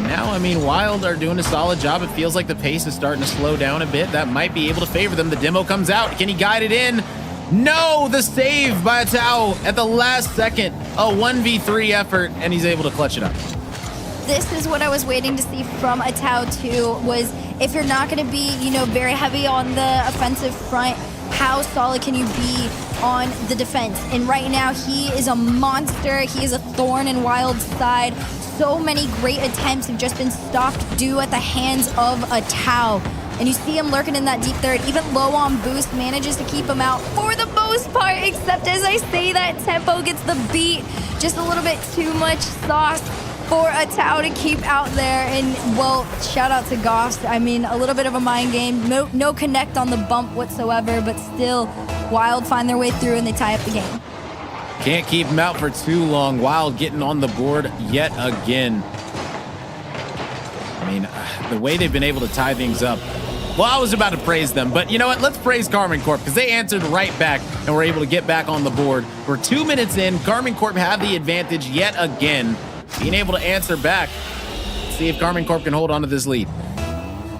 now, I mean, Wild are doing a solid job. It feels like the pace is starting to slow down a bit. That might be able to favor them. The demo comes out. Can he guide it in? No, the save by Tao at the last second. A 1v3 effort, and he's able to clutch it up. This is what I was waiting to see from a Tao too, was if you're not going to be, very heavy on the offensive front, how solid can you be on the defense? And right now, he is a monster. He is a thorn in Wild's side. So many great attempts have just been stopped due at the hands of a Tao. And you see him lurking in that deep third, even low on boost, manages to keep him out for the most part, except as I say that, Tempo gets the beat. Just a little bit too much sauce for a Tao to keep out there. And, well, shout out to Goss. I mean, a little bit of a mind game. No connect on the bump whatsoever, but still, Wild find their way through and they tie up the game. Can't keep him out for too long. Wild getting on the board yet again. I mean, the way they've been able to tie things up. Well, I was about to praise them, but you know what? Let's praise Karmine Corp because they answered right back and were able to get back on the board. We're 2 minutes in. Karmine Corp have the advantage yet again, being able to answer back. See if Karmine Corp can hold on to this lead.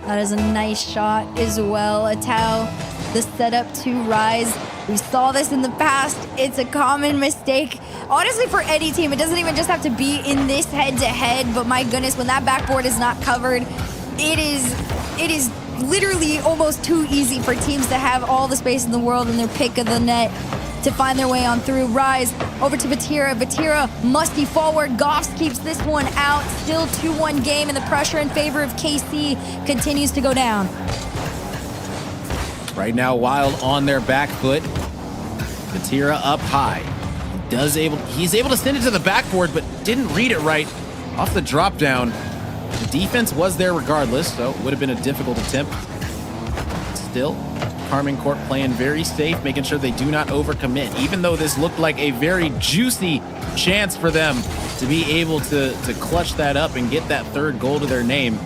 That is a nice shot as well. A Tao, the setup to Rise. We saw this in the past. It's a common mistake. Honestly, for any team, it doesn't even just have to be in this head-to-head, but my goodness, when that backboard is not covered, it is literally almost too easy for teams to have all the space in the world in their pick of the net to find their way on through. Rise over to Vatira. Vatira musty forward. Goss keeps this one out. Still 2-1 game, and the pressure in favor of KC continues to go down. Right now, Wild on their back foot. Vatira up high. He's able to send it to the backboard, but didn't read it right off the drop down. The defense was there regardless, so it would have been a difficult attempt. Still, Karmine Corp playing very safe, making sure they do not overcommit, even though this looked like a very juicy chance for them to be able to clutch that up and get that third goal to their name.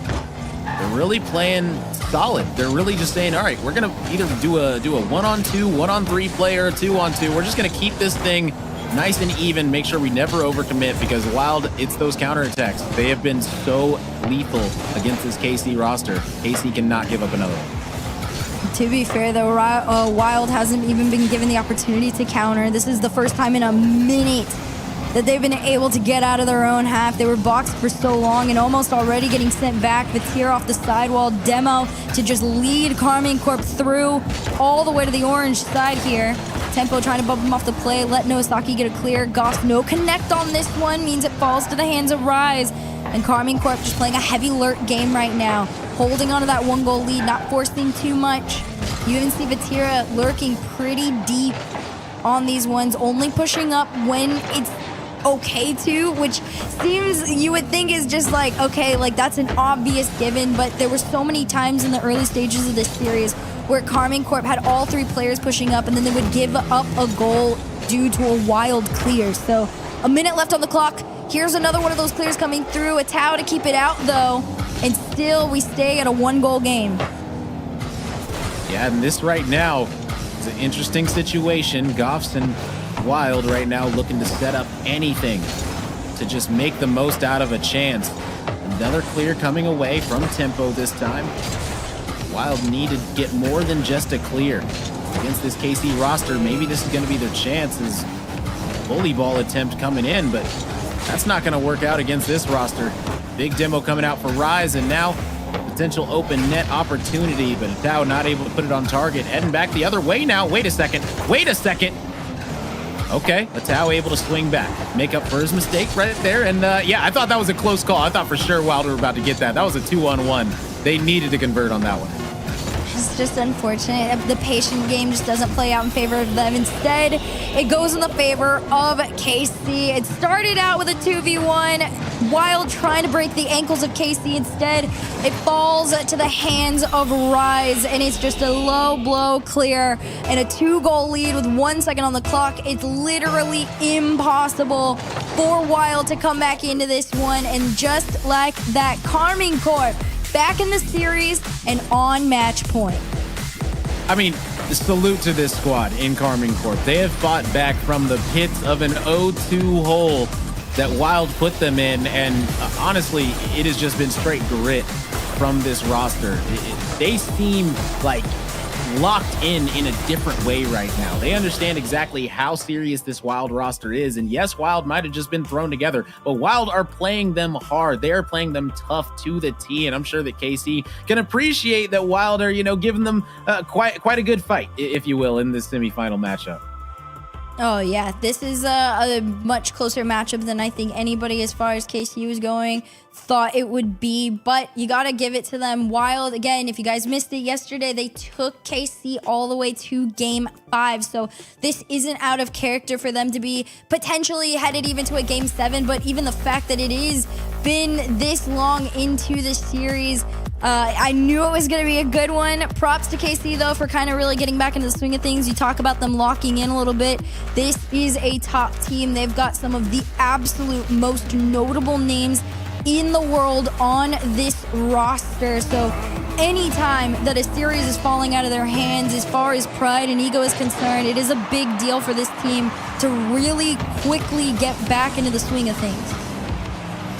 They're really playing solid. They're really just saying, all right, we're going to either do a 1-on-2, 1-on-3 play, or a 2-on-2. We're just going to keep this thing nice and even, make sure we never overcommit, because Wild, it's those counterattacks. They have been so lethal against this KC roster. KC cannot give up another one. To be fair, though, Wild hasn't even been given the opportunity to counter. This is the first time in a minute that they've been able to get out of their own half. They were boxed for so long and almost already getting sent back. Vatira off the sidewall. Demo to just lead Karmine Corp through all the way to the orange side here. Tempo trying to bump him off the play. Let Noasaki get a clear. Goss no connect on this one. Means it falls to the hands of Rise. And Karmine Corp just playing a heavy alert game right now. Holding on to that 1-goal lead. Not forcing too much. You even see Vatira lurking pretty deep on these ones. Only pushing up when it's okay to, which seems, you would think is just like, okay, like that's an obvious given, but there were so many times in the early stages of this series where Karmine Corp had all three players pushing up and then they would give up a goal due to a Wild clear. So a minute left on the clock. Here's another one of those clears coming through. A Tao to keep it out though, and still we stay at a 1-goal game. Yeah, and this right now is an interesting situation. Goffs and Wild right now looking to set up anything to just make the most out of a chance. Another clear coming away from Tempo this time. Wild need to get more than just a clear against this KC roster. Maybe this is going to be their chance. As volleyball attempt coming in, but that's not going to work out against this roster. Big demo coming out for Rise, and now potential open net opportunity, but Tao not able to put it on target. Heading back the other way now. Wait a second. Okay, Tao able to swing back, make up for his mistake right there. And yeah, I thought that was a close call. I thought for sure Wild were about to get that. That was a 2-on-1. They needed to convert on that one. It's just unfortunate. The patient game just doesn't play out in favor of them. Instead, it goes in the favor of KC. It started out with a 2v1. Wild trying to break the ankles of KC. Instead, it falls to the hands of Rise, and it's just a low blow clear and a 2-goal lead with 1 second on the clock. It's literally impossible for Wild to come back into this one, and just like that, Karmine Corp back in the series and on match point. I mean, salute to this squad in Karmine Corp. They have fought back from the pits of an 0-2 hole that Wild put them in. And honestly, it has just been straight grit from this roster. They seem like locked in a different way right now. They understand exactly how serious this Wild roster is. And yes, Wild might have just been thrown together, but Wild are playing them hard. They are playing them tough to the T. And I'm sure that KC can appreciate that Wild are, giving them quite a good fight, if you will, in this semifinal matchup. Oh, yeah. This is a much closer matchup than I think anybody, as far as KC was going, thought it would be. But you got to give it to them. Wild, again, if you guys missed it yesterday, they took KC all the way to Game 5. So this isn't out of character for them to be potentially headed even to a Game 7. But even the fact that it is been this long into the series, I knew it was going to be a good one. Props to KC, though, for kind of really getting back into the swing of things. You talk about them locking in a little bit. This is a top team. They've got some of the absolute most notable names in the world on this roster. So anytime that a series is falling out of their hands, as far as pride and ego is concerned, it is a big deal for this team to really quickly get back into the swing of things.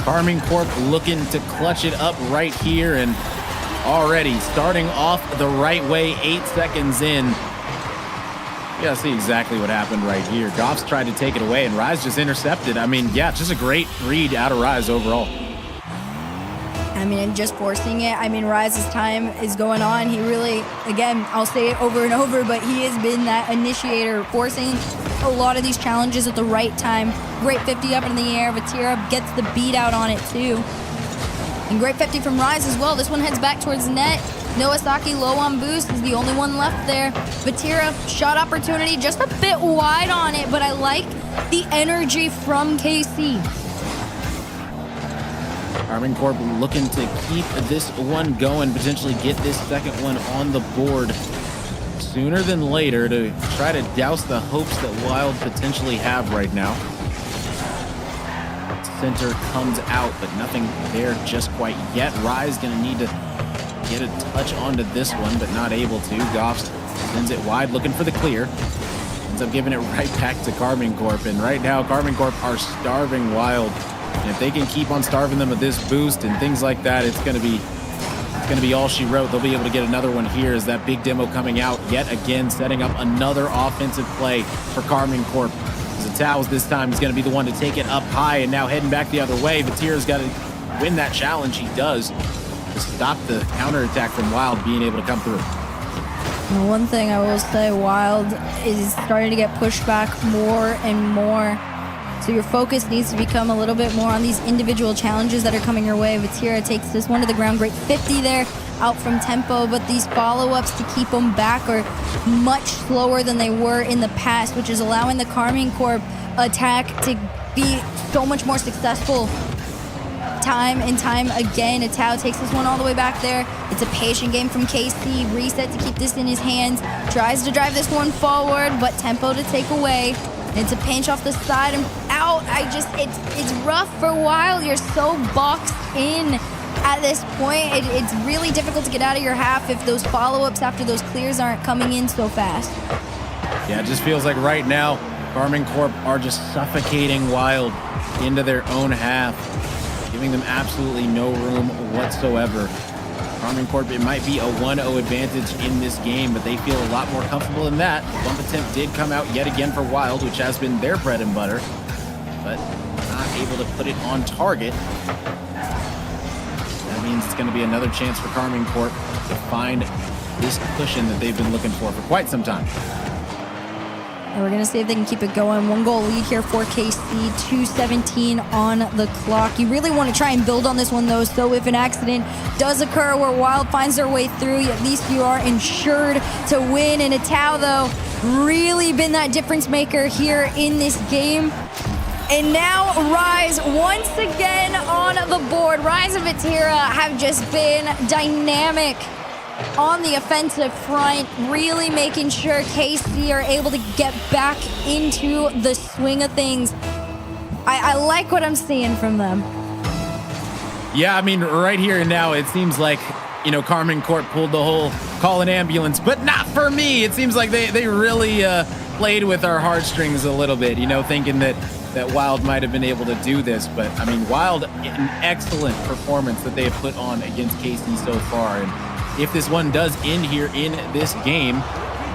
Karmine Corp looking to clutch it up right here, and already starting off the right way, 8 seconds in. You gotta see exactly what happened right here. Goffs tried to take it away, and Rise just intercepted. I mean, yeah, just a great read out of Rise overall. I mean, and just forcing it. I mean, Rise's time is going on. He really, again, I'll say it over and over, but he has been that initiator, forcing a lot of these challenges at the right time. Great 50 up in the air. Vatira gets the beat out on it, too. And great 50 from Rise as well. This one heads back towards the net. Nowasaki low on boost is the only one left there. Vatira, shot opportunity, just a bit wide on it, but I like the energy from KC. Karmine Corp looking to keep this one going, potentially get this second one on the board sooner than later to try to douse the hopes that Wild potentially have right now. Center comes out, but nothing there just quite yet. Rise gonna need to get a touch onto this one, but not able to. Goffs sends it wide, looking for the clear. Ends up giving it right back to Karmine Corp. And right now, Karmine Corp are starving Wild. And if they can keep on starving them with this boost and things like that, it's gonna be all she wrote. They'll be able to get another one here as that big demo coming out yet again, setting up another offensive play for Karmine Corp. Zatow's this time is going to be the one to take it up high, and now heading back the other way. Vatira's got to win that challenge. He does to stop the counterattack from Wild being able to come through. The one thing I will say, Wild is starting to get pushed back more and more. So your focus needs to become a little bit more on these individual challenges that are coming your way. Vatira takes this one to the ground. Great 50 there, out from tempo, but these follow-ups to keep them back are much slower than they were in the past, which is allowing the Karmine Corp attack to be so much more successful time and time again. Atao takes this one all the way back there. It's a patient game from KC. Reset to keep this in his hands. Tries to drive this one forward, but tempo to take away. It's a pinch off the side and out. It's rough for Wild. You're so boxed in at this point. It's really difficult to get out of your half if those follow-ups after those clears aren't coming in so fast. Yeah, it just feels like right now, Karmine Corp are just suffocating Wild into their own half, giving them absolutely no room whatsoever. Karmine Corp, it might be a 1-0 advantage in this game, but they feel a lot more comfortable than that. Bump attempt did come out yet again for Wild, which has been their bread and butter, but not able to put it on target. That means it's going to be another chance for Karmine Corp to find this cushion that they've been looking for quite some time. And we're going to see if they can keep it going. 1-goal lead here for KC, 2:17 on the clock. You really want to try and build on this one, though, so if an accident does occur where Wild finds their way through, at least you are insured to win. And Atao, though, really been that difference maker here in this game. And now Rise once again on the board. Rise and Vatira have just been dynamic on the offensive front, really making sure KC are able to get back into the swing of things. I like what I'm seeing from them. Yeah, I mean, right here and now, it seems like, Karmine Corp pulled the whole call an ambulance, but not for me. It seems like they really played with our heartstrings a little bit, thinking that that Wild might have been able to do this, but I mean, Wild, an excellent performance that they have put on against KC so far. And if this one does end here in this game,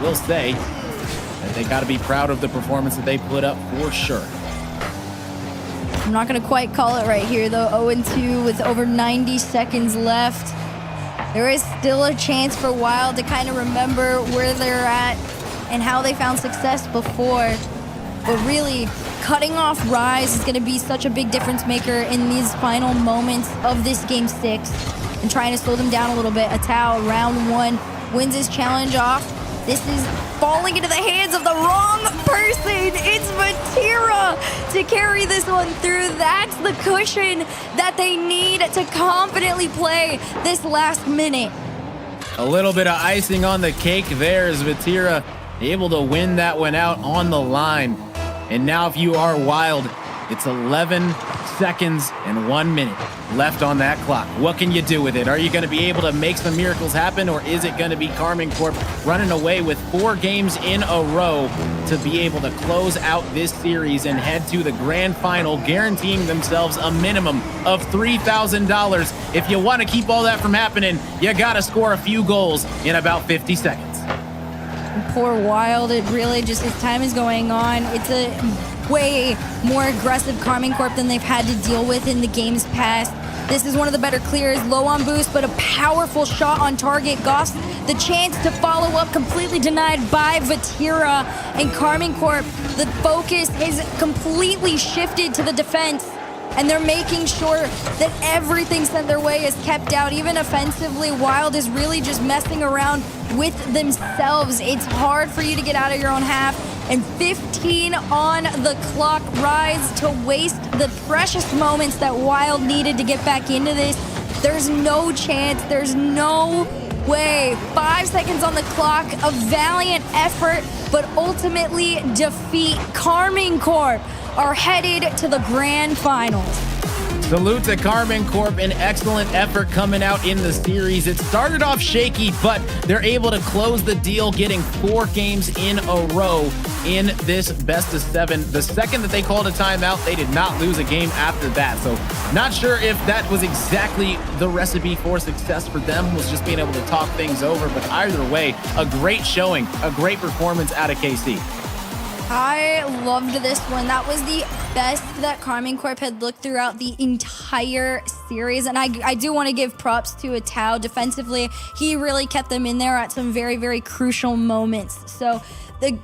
we'll say that they got to be proud of the performance that they put up for sure. I'm not going to quite call it right here, though. 0-2 with over 90 seconds left. There is still a chance for Wild to kind of remember where they're at and how they found success before. But really, cutting off Rise is going to be such a big difference maker in these final moments of this Game 6 and trying to slow them down a little bit. Atao, round 1, wins his challenge off. This is falling into the hands of the wrong person. It's Vatira to carry this one through. That's the cushion that they need to confidently play this last minute. A little bit of icing on the cake there as Vatira able to win that one out on the line. And now if you are Wild, it's 11 seconds and 1 minute left on that clock. What can you do with it? Are you going to be able to make some miracles happen, or is it going to be Karmine Corp running away with 4 games in a row to be able to close out this series and head to the grand final, guaranteeing themselves a minimum of $3,000? If you want to keep all that from happening, you got to score a few goals in about 50 seconds. Poor Wild, it really just, as time is going on, it's a way more aggressive Karmine Corp than they've had to deal with in the games past. This is one of the better clears, low on boost, but a powerful shot on target. Goss, the chance to follow up, completely denied by Vatira. And Karmine Corp, the focus is completely shifted to the defense, and they're making sure that everything sent their way is kept out. Even offensively, Wild is really just messing around with themselves. It's hard for you to get out of your own half. And 15 on the clock. Rise to waste the precious moments that Wild needed to get back into this. There's no chance. There's no way. 5 seconds on the clock. A valiant effort, but ultimately defeat. Karmine Corp are headed to the grand finals. Salute to Karmine Corp, an excellent effort coming out in the series. It started off shaky, but they're able to close the deal, getting 4 games in a row in this best of 7. The second that they called a timeout, they did not lose a game after that. So not sure if that was exactly the recipe for success for them, was just being able to talk things over. But either way, a great showing, a great performance out of KC. I loved this one. That was the best that Karmine Corp had looked throughout the entire series. And I do want to give props to Atao. Defensively, he really kept them in there at some very, very crucial moments. So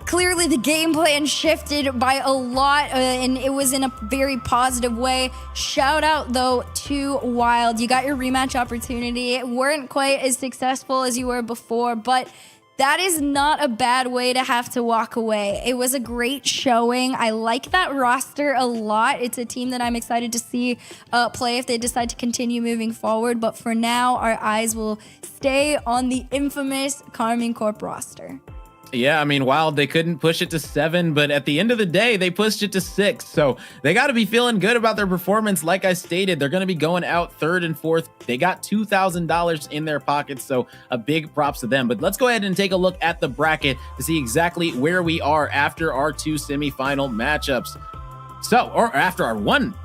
clearly the game plan shifted by a lot, and it was in a very positive way. Shout out, though, to Wild. You got your rematch opportunity. It weren't quite as successful as you were before, but that is not a bad way to have to walk away. It was a great showing. I like that roster a lot. It's a team that I'm excited to see play if they decide to continue moving forward. But for now, our eyes will stay on the infamous Karmine Corp roster. Yeah, I mean, Wild, they couldn't push it to 7, but at the end of the day, they pushed it to 6. So they got to be feeling good about their performance. Like I stated, they're going to be going out 3rd and 4th. They got $2,000 in their pockets, so a big props to them. But let's go ahead and take a look at the bracket to see exactly where we are after our 2 semifinal matchups. So, or after our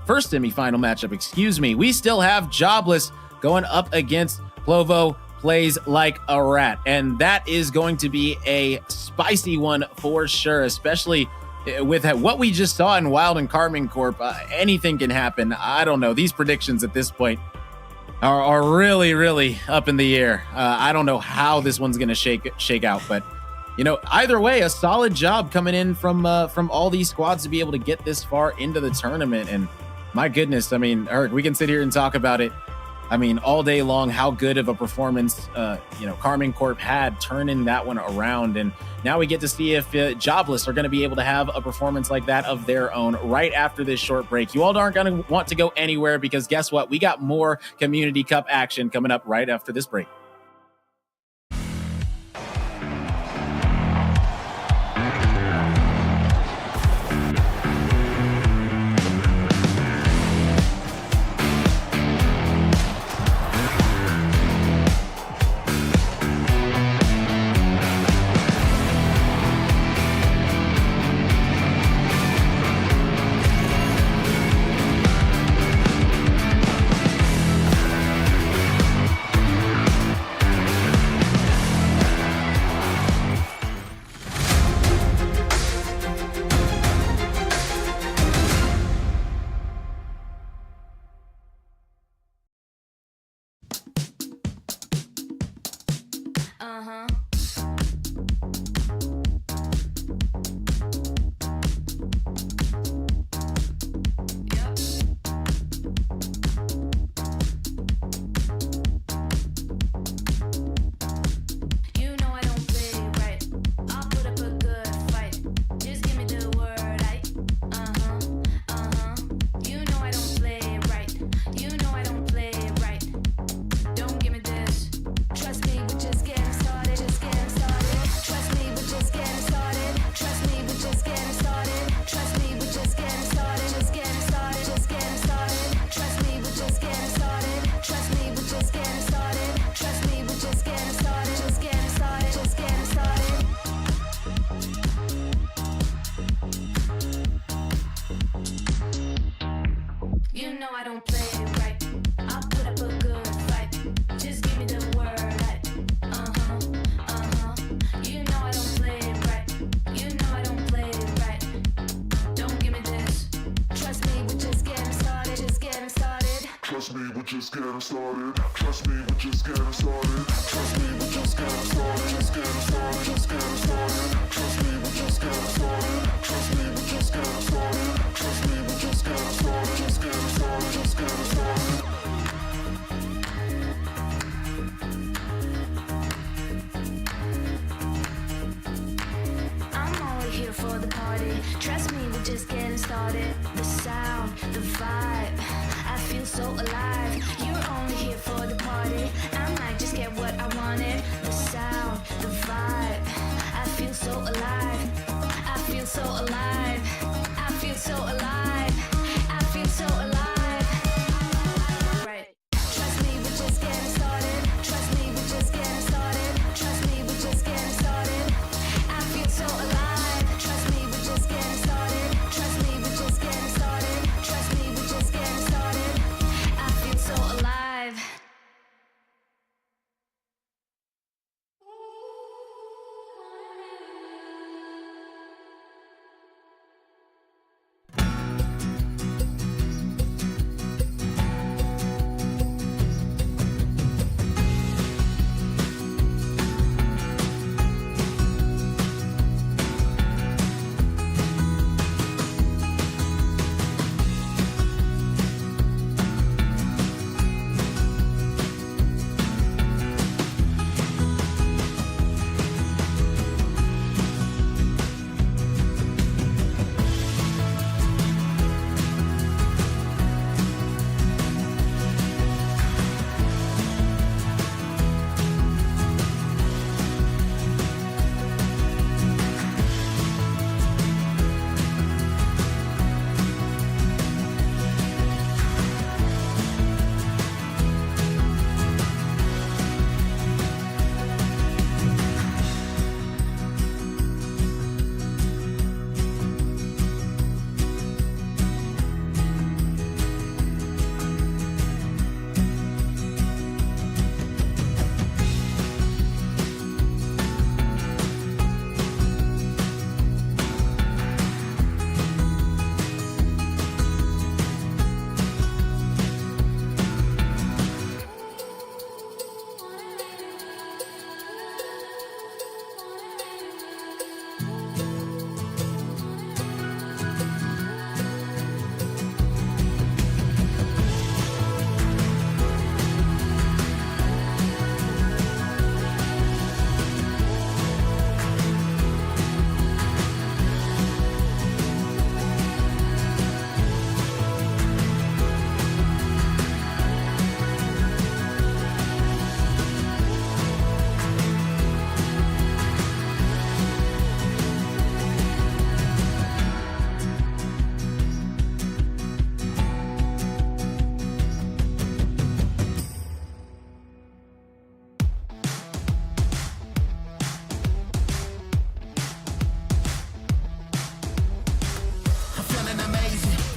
first semifinal matchup, excuse me, we still have Jobless going up against Plovo Plays Like a Rat, and that is going to be a spicy one for sure, especially with what we just saw in Wild and Karmine Corp. Anything can happen. I don't know. These predictions at this point are really, really up in the air. I don't know how this one's going to shake out, but you know, either way, a solid job coming in from all these squads to be able to get this far into the tournament. And my goodness, I mean, Eric, we can sit here and talk about it, I mean, all day long, how good of a performance, Karmine Corp had turning that one around. And now we get to see if Jobless are going to be able to have a performance like that of their own right after this short break. You all aren't going to want to go anywhere, because guess what? We got more Community Cup action coming up right after this break. Just getting started. Trust me, we're just getting started. Trust me, we're just getting started. Just getting started. Just getting started. Trust me, we're just getting started. Trust me, we're just getting started. Trust me, we're just getting started. Just getting started. Just getting started. I'm only here for the party. Trust me, we're just getting started. The sound, the vibe, I feel so alive. You're only here for the party. I might just get what I wanted. The sound, the vibe, I feel so alive. I feel so alive. I feel so alive. I feel so alive. Right. Trust me, we're just getting started. Trust me, we're just getting started. Trust me, we're just getting started. I feel so alive. Trust me, we're just getting started. Trust me, we're just getting started. Trust me, we're just getting started. I feel so alive.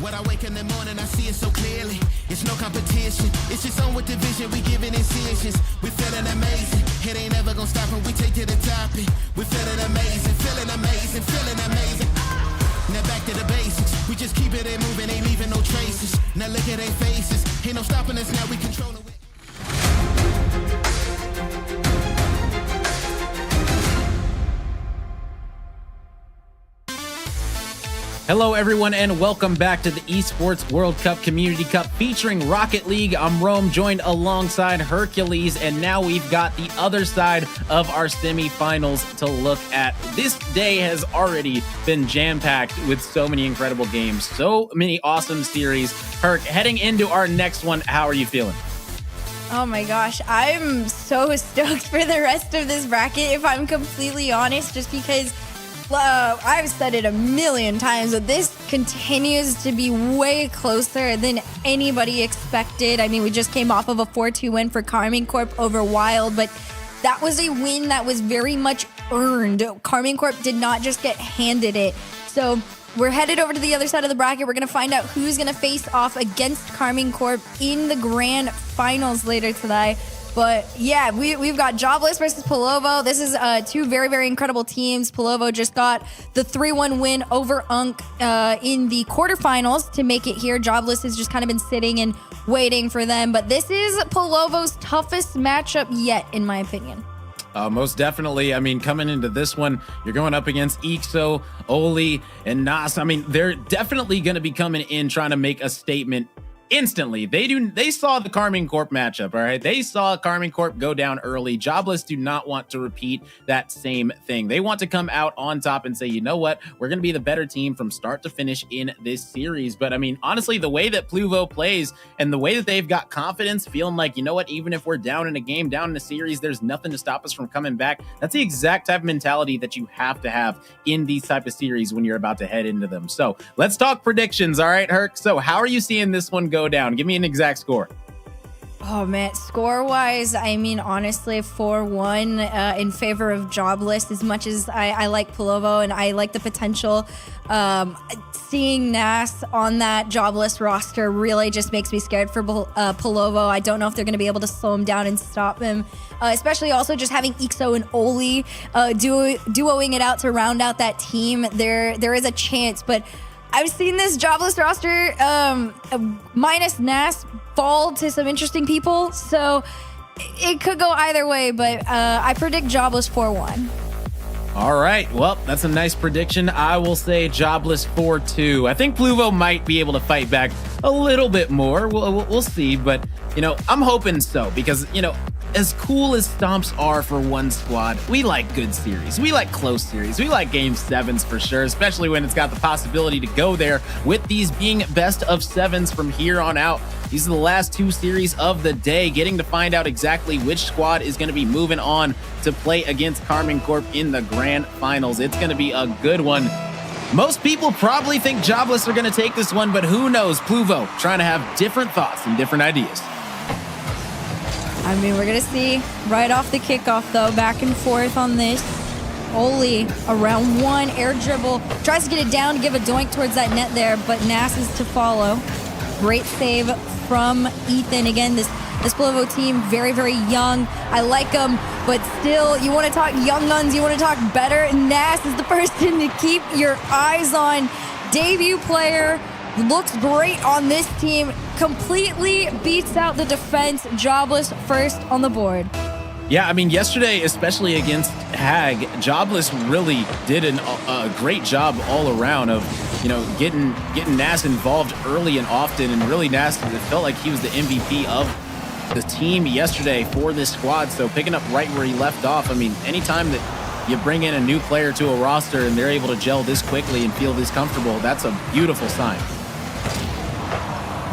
When I wake in the morning, I see it so clearly. It's no competition. It's just on with the vision. We giving incisions. We feeling amazing. It ain't ever gonna stop when we take to the topic. We feeling amazing, feeling amazing, feeling amazing. Now back to the basics. We just keep it moving, ain't leaving no traces. Now look at their faces. Ain't no stopping us now. We controlling it. Hello, everyone, and welcome back to the Esports World Cup Community Cup featuring Rocket League. I'm Rome, joined alongside Hercules, and now we've got the other side of our semifinals to look at. This day has already been jam-packed with so many incredible games, so many awesome series. Herc, heading into our next one, how are you feeling? Oh my gosh, I'm so stoked for the rest of this bracket, if I'm completely honest, just because I've said it a million times, but this continues to be way closer than anybody expected. I mean, we just came off of a 4-2 win for Carmine Corp over Wild, but that was a win that was very much earned. Carmine Corp did not just get handed it. So we're headed over to the other side of the bracket. We're going to find out who's going to face off against Carmine Corp in the grand finals later today. But yeah, we've got Jobless versus Polovo. This is two very, very incredible teams. Polovo just got the 3-1 win over Unk in the quarterfinals to make it here. Jobless has just kind of been sitting and waiting for them. But this is Polovo's toughest matchup yet, in my opinion. Most definitely. I mean, coming into this one, you're going up against Ixo, Oli, and Nas. I mean, they're definitely going to be coming in trying to make a statement instantly. They saw the Carmine Corp matchup, all right? They saw Carmine Corp go down early. Jobless do not want to repeat that same thing. They want to come out on top and say, you know what? We're going to be the better team from start to finish in this series. But I mean, honestly, the way that Pluvo plays and the way that they've got confidence, feeling like, you know what? Even if we're down in a game, down in a series, there's nothing to stop us from coming back. That's the exact type of mentality that you have to have in these type of series when you're about to head into them. So let's talk predictions. All right, Herc. So how are you seeing this one go down? Give me an exact score. Oh man, score-wise, I mean, honestly, 4-1 in favor of Jobless. As much as I like Polovo and I like the potential, seeing Nas on that Jobless roster really just makes me scared for Polovo. I don't know if they're going to be able to slow him down and stop him, especially also just having Ixo and Oli duoing it out to round out that team. There is a chance, but I've seen this Jobless roster minus Nas fall to some interesting people, so it could go either way, but I predict Jobless 4-1. All right, well, that's a nice prediction. I will say Jobless 4-2. I think Pluvo might be able to fight back a little bit more. We'll see, but, you know, I'm hoping so because, you know, as cool as Stomps are for one squad, we like good series. We like close series. We like game sevens for sure, especially when it's got the possibility to go there with these being best of sevens from here on out. These are the last two series of the day, getting to find out exactly which squad is going to be moving on to play against Carmine Corp in the grand finals. It's going to be a good one. Most people probably think Jobless are going to take this one, but who knows? Pluvo trying to have different thoughts and different ideas. I mean, we're going to see right off the kickoff, though, back and forth on this. Oli, around one, air dribble, tries to get it down to give a doink towards that net there, but Nas is to follow. Great save from Ethan. Again, this Polovo team, very, very young. I like them, but still, you want to talk young guns, you want to talk better. Nas is the person to keep your eyes on. Debut player, looks great on this team, completely beats out the defense. Jobless first on the board. Yeah, I mean, yesterday, especially against Hag, Jobless really did a great job all around of, you know, getting Nas involved early and often, and really Nas, it felt like he was the MVP of the team yesterday for this squad. So picking up right where he left off, I mean, anytime that you bring in a new player to a roster and they're able to gel this quickly and feel this comfortable, that's a beautiful sign.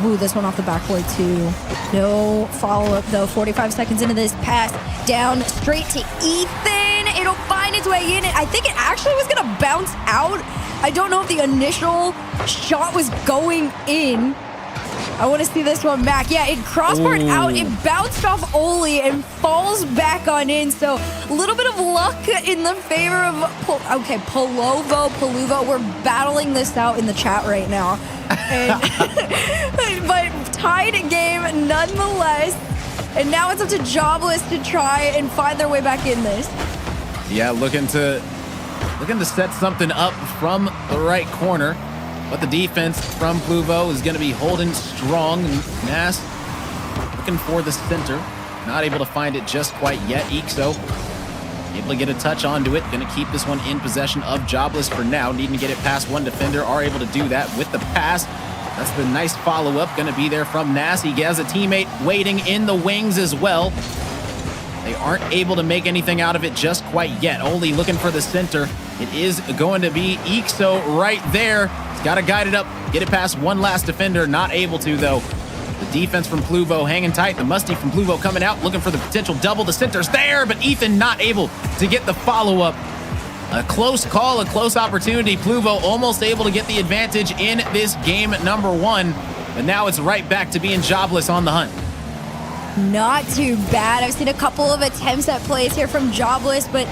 Ooh, this one off the backboard too. No follow-up though. 45 seconds into this pass, down straight to Ethan. It'll find its way in. I think it actually was gonna bounce out. I don't know if the initial shot was going in. I want to see this one back. Yeah, it crossbarred out. It bounced off Oli and falls back on in. So a little bit of luck in the favor of Poluvo. We're battling this out in the chat right now. And but tied game nonetheless. And now it's up to Jobless to try and find their way back in this. Yeah, looking to set something up from the right corner. But the defense from Pluvo is going to be holding strong. Nas looking for the center. Not able to find it just quite yet. Ixo able to get a touch onto it. Going to keep this one in possession of Jobless for now. Needing to get it past one defender. Are able to do that with the pass. That's the nice follow-up. Going to be there from Nass. He has a teammate waiting in the wings as well. They aren't able to make anything out of it just quite yet. Oli looking for the center. It is going to be Ixo right there. He's got to guide it up, get it past one last defender. Not able to, though. The defense from Pluvo hanging tight. The Musty from Pluvo coming out, looking for the potential double. The center's there, but Ethan not able to get the follow-up. A close call, a close opportunity. Pluvo almost able to get the advantage in this game number 1. But now it's right back to being Jobless on the hunt. Not too bad. I've seen a couple of attempts at plays here from Jobless, but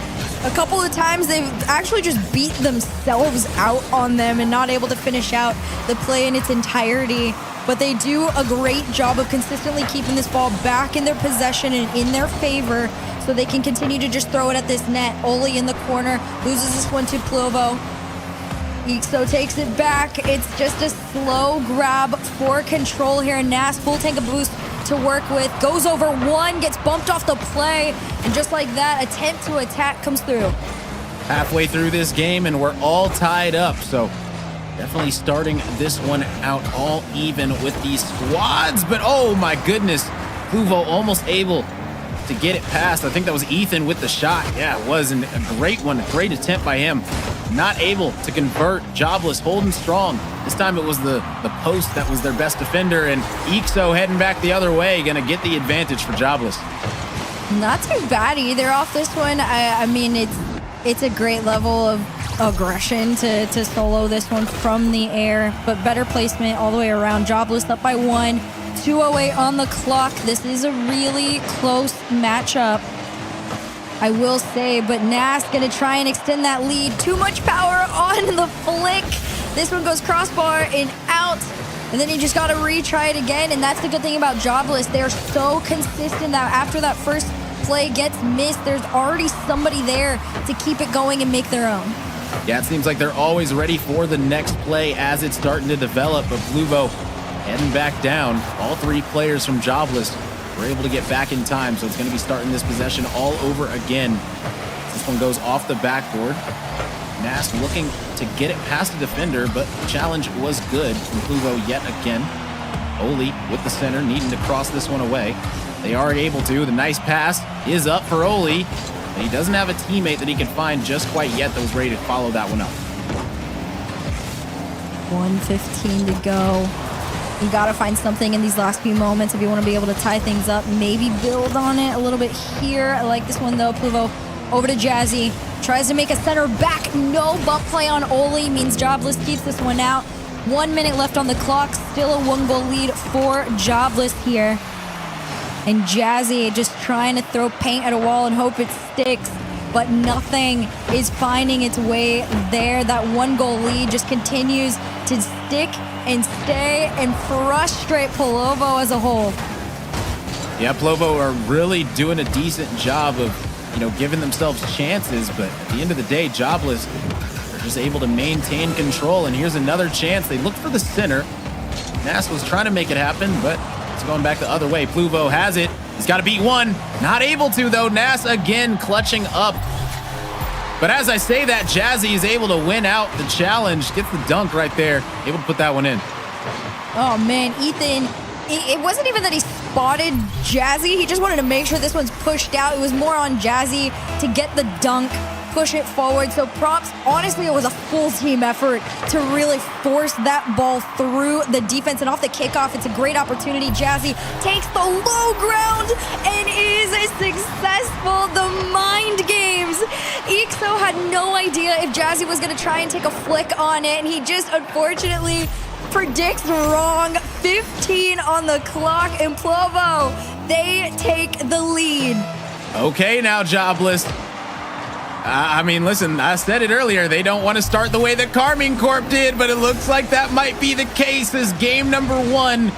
a couple of times they've actually just beat themselves out on them and not able to finish out the play in its entirety. But they do a great job of consistently keeping this ball back in their possession and in their favor so they can continue to just throw it at this net. Oli in the corner, loses this one to Plovo. Ixo takes it back. It's just a slow grab for control here. Nass, full tank of boost to work with. Goes over one, gets bumped off the play, and just like that, attempt to attack comes through. Halfway through this game, and we're all tied up, so definitely starting this one out all even with these squads. But oh my goodness, Pluvo almost able to get it past. I think that was Ethan with the shot. Yeah, it was, and a great one, a great attempt by him. Not able to convert. Jobless holding strong. This time it was the post that was their best defender, and Ixo heading back the other way, gonna get the advantage for Jobless. Not too bad either off this one. I mean, it's a great level of aggression to solo this one from the air, but better placement all the way around. Jobless up by 1, 2:08 on the clock. This is a really close matchup, I will say, but Nass gonna try and extend that lead. Too much power on the flick. This one goes crossbar and out, and then you just gotta retry it again. And that's the good thing about Jobless. They're so consistent that after that first play gets missed, there's already somebody there to keep it going and make their own. Yeah, it seems like they're always ready for the next play as it's starting to develop, but Pluvo heading back down. All 3 players from Jobless were able to get back in time, so it's going to be starting this possession all over again. This one goes off the backboard. Nass looking to get it past the defender, but the challenge was good from Pluvo yet again. Oli with the center, needing to cross this one away. They are able to. The nice pass is up for Oli, but he doesn't have a teammate that he can find just quite yet that was ready to follow that one up. 1:15 to go. You got to find something in these last few moments if you want to be able to tie things up. Maybe build on it a little bit here. I like this one, though. Pluvo over to Jazzy. Tries to make a center back. No bump play on Oli. Means Jobless keeps this one out. 1 minute left on the clock. Still a 1-goal lead for Jobless here. And Jazzy just trying to throw paint at a wall and hope it sticks. But nothing is finding its way there. That 1-goal lead just continues to stick and stay and frustrate Plovo as a whole. Yeah, Plovo are really doing a decent job of, giving themselves chances, but at the end of the day, Jobless are just able to maintain control. And here's another chance. They looked for the center. Nass was trying to make it happen, but it's going back the other way. Pluvo has it. He's got to beat one. Not able to, though. Nass again clutching up. But as I say that, Jazzy is able to win out the challenge. Gets the dunk right there. Able to put that one in. Oh, man. Ethan, it wasn't even that he spotted Jazzy. He just wanted to make sure this one's pushed out. It was more on Jazzy to get the dunk, push it forward. So props. Honestly, it was a full team effort to really force that ball through the defense. And off the kickoff, it's a great opportunity. Jazzy takes the low ground and is successful. The mind games. Ixo had no idea if Jazzy was going to try and take a flick on it. And he just unfortunately predicts wrong. 15 on the clock. And Plovo, they take the lead. Okay, now Jobless. I mean, listen, I said it earlier. They don't want to start the way that Carmine Corp did, but it looks like that might be the case as game number 1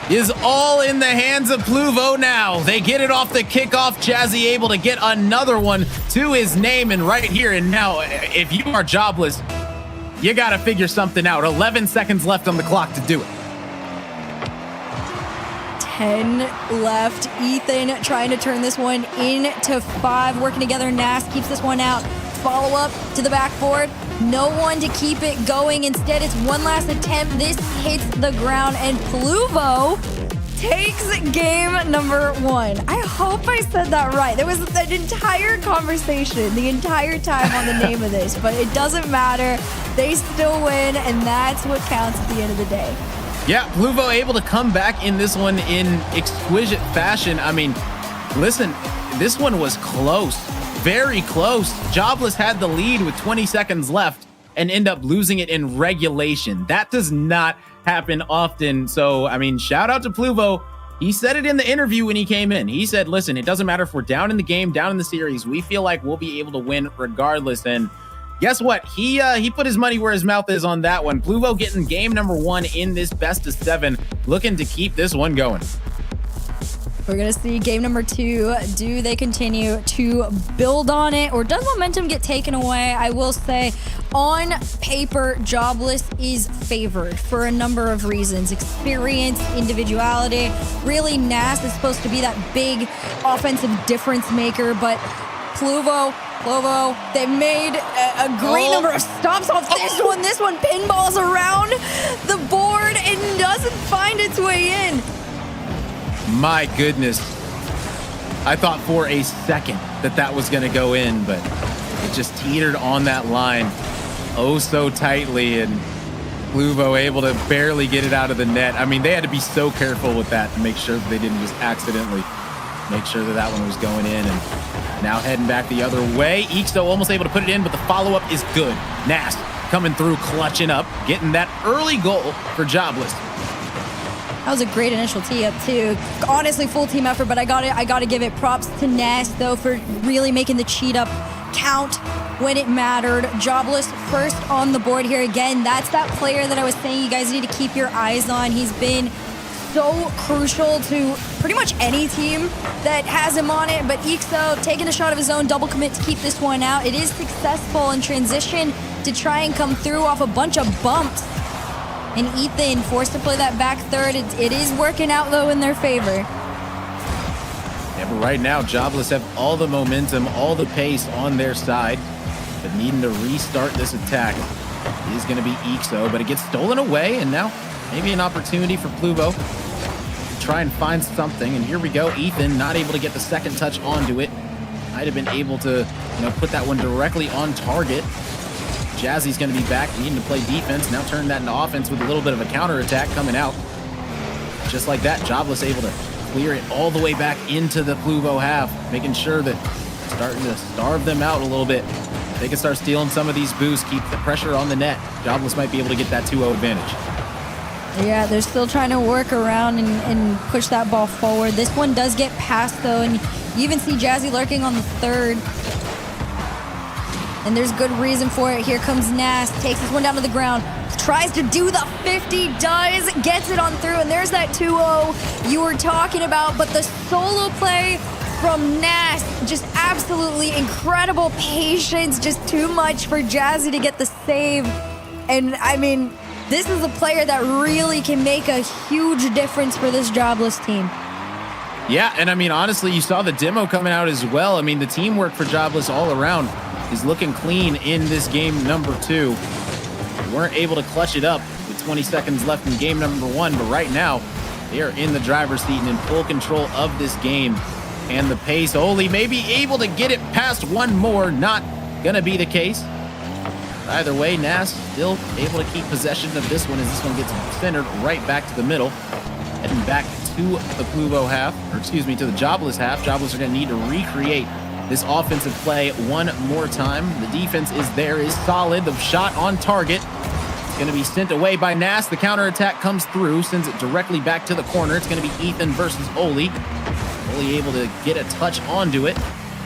is all in the hands of Pluvo now. They get it off the kickoff. Jazzy able to get another one to his name, and right here and now, if you are Jobless, you got to figure something out. 11 seconds left on the clock to do it. 10 left. Ethan trying to turn this one into 5. Working together, Nas keeps this one out. Follow up to the backboard. No one to keep it going. Instead, it's one last attempt. This hits the ground, and Pluvo takes game number 1. I hope I said that right. There was an entire conversation the entire time on the name of this, but it doesn't matter. They still win, and that's what counts at the end of the day. Yeah, Pluvo able to come back in this one in exquisite fashion. I mean, listen, this one was close, very close. Jobless had the lead with 20 seconds left and end up losing it in regulation. That does not happen often. So, I mean, shout out to Pluvo. He said it in the interview when he came in. He said, listen, it doesn't matter if we're down in the game, down in the series. We feel like we'll be able to win regardless. And guess what? He put his money where his mouth is on that one. Pluvo getting game number 1 in this best of 7, looking to keep this one going. We're going to see game number 2. Do they continue to build on it, or does momentum get taken away? I will say, on paper, Jobless is favored for a number of reasons. Experience, individuality. Really, Nas is supposed to be that big offensive difference maker, but Pluvo, they made a great number of stops off this one. This one pinballs around the board and doesn't find its way in. My goodness. I thought for a second that was going to go in, but it just teetered on that line oh so tightly, and Pluvo able to barely get it out of the net. I mean, they had to be so careful with that to make sure that they didn't just accidentally make sure that one was going in. And now heading back the other way. Ixo almost able to put it in, but the follow-up is good. Nas coming through, clutching up, getting that early goal for Jobless. That was a great initial tee up too. Honestly, full team effort, but I gotta give it props to Nas though for really making the cheat up count when it mattered. Jobless first on the board here again. That's that player that I was saying you guys need to keep your eyes on. He's been so crucial to pretty much any team that has him on it, but Ixo taking a shot of his own, double commit to keep this one out. It is successful in transition to try and come through off a bunch of bumps. And Ethan forced to play that back third. It is working out, though, in their favor. Yeah, but right now, Jobless have all the momentum, all the pace on their side. But needing to restart this attack is going to be Ixo. But it gets stolen away, and now maybe an opportunity for Pluvo to try and find something. And here we go. Ethan not able to get the second touch onto it. Might have been able to, put that one directly on target. Jazzy's going to be back, needing to play defense. Now turn that into offense with a little bit of a counterattack coming out. Just like that, Jobless able to clear it all the way back into the Pluvo half, making sure that starting to starve them out a little bit. They can start stealing some of these boosts, keep the pressure on the net. Jobless might be able to get that 2-0 advantage. Yeah, they're still trying to work around and push that ball forward. This one does get past, though, and you even see Jazzy lurking on the third. And there's good reason for it. Here comes Nas, takes this one down to the ground, tries to do the 50, does, gets it on through, and there's that 2-0 you were talking about. But the solo play from Nas, just absolutely incredible patience, just too much for Jazzy to get the save. And I mean, this is a player that really can make a huge difference for this Jobless team. Yeah, and I mean, honestly, you saw the demo coming out as well. I mean, the teamwork for Jobless all around is looking clean in this game number 2. They weren't able to clutch it up with 20 seconds left in game number 1, but right now they are in the driver's seat and in full control of this game. And the pace, Oli may be able to get it past one more, not gonna be the case. Either way, Nas still able to keep possession of this one as this one gets centered right back to the middle. Heading back to the Pluvo half, to the Jobless half. Jobless are gonna need to recreate this offensive play one more time. The defense is solid. The shot on target. It's going to be sent away by Nas. The counterattack comes through, sends it directly back to the corner. It's going to be Ethan versus Oli. Oli able to get a touch onto it.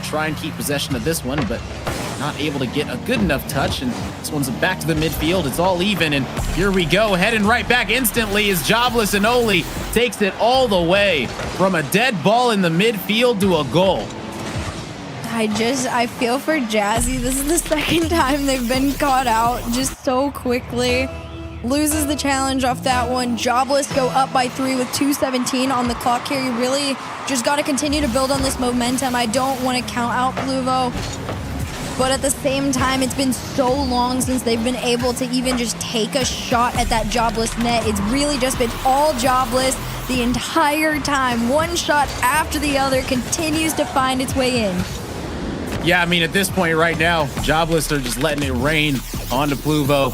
Try and keep possession of this one, but not able to get a good enough touch. And this one's back to the midfield. It's all even, and here we go. Heading right back instantly as Jobless and Oli takes it all the way from a dead ball in the midfield to a goal. I feel for Jazzy. This is the second time they've been caught out just so quickly. loses the challenge off that one. Jobless go up by 3 with 2:17 on the clock here. You really just got to continue to build on this momentum. I don't want to count out Pluvo, but at the same time, it's been so long since they've been able to even just take a shot at that Jobless net. It's really just been all Jobless the entire time. One shot after the other continues to find its way in. Yeah, I mean, at this point right now, Jobless are just letting it rain onto Pluvo.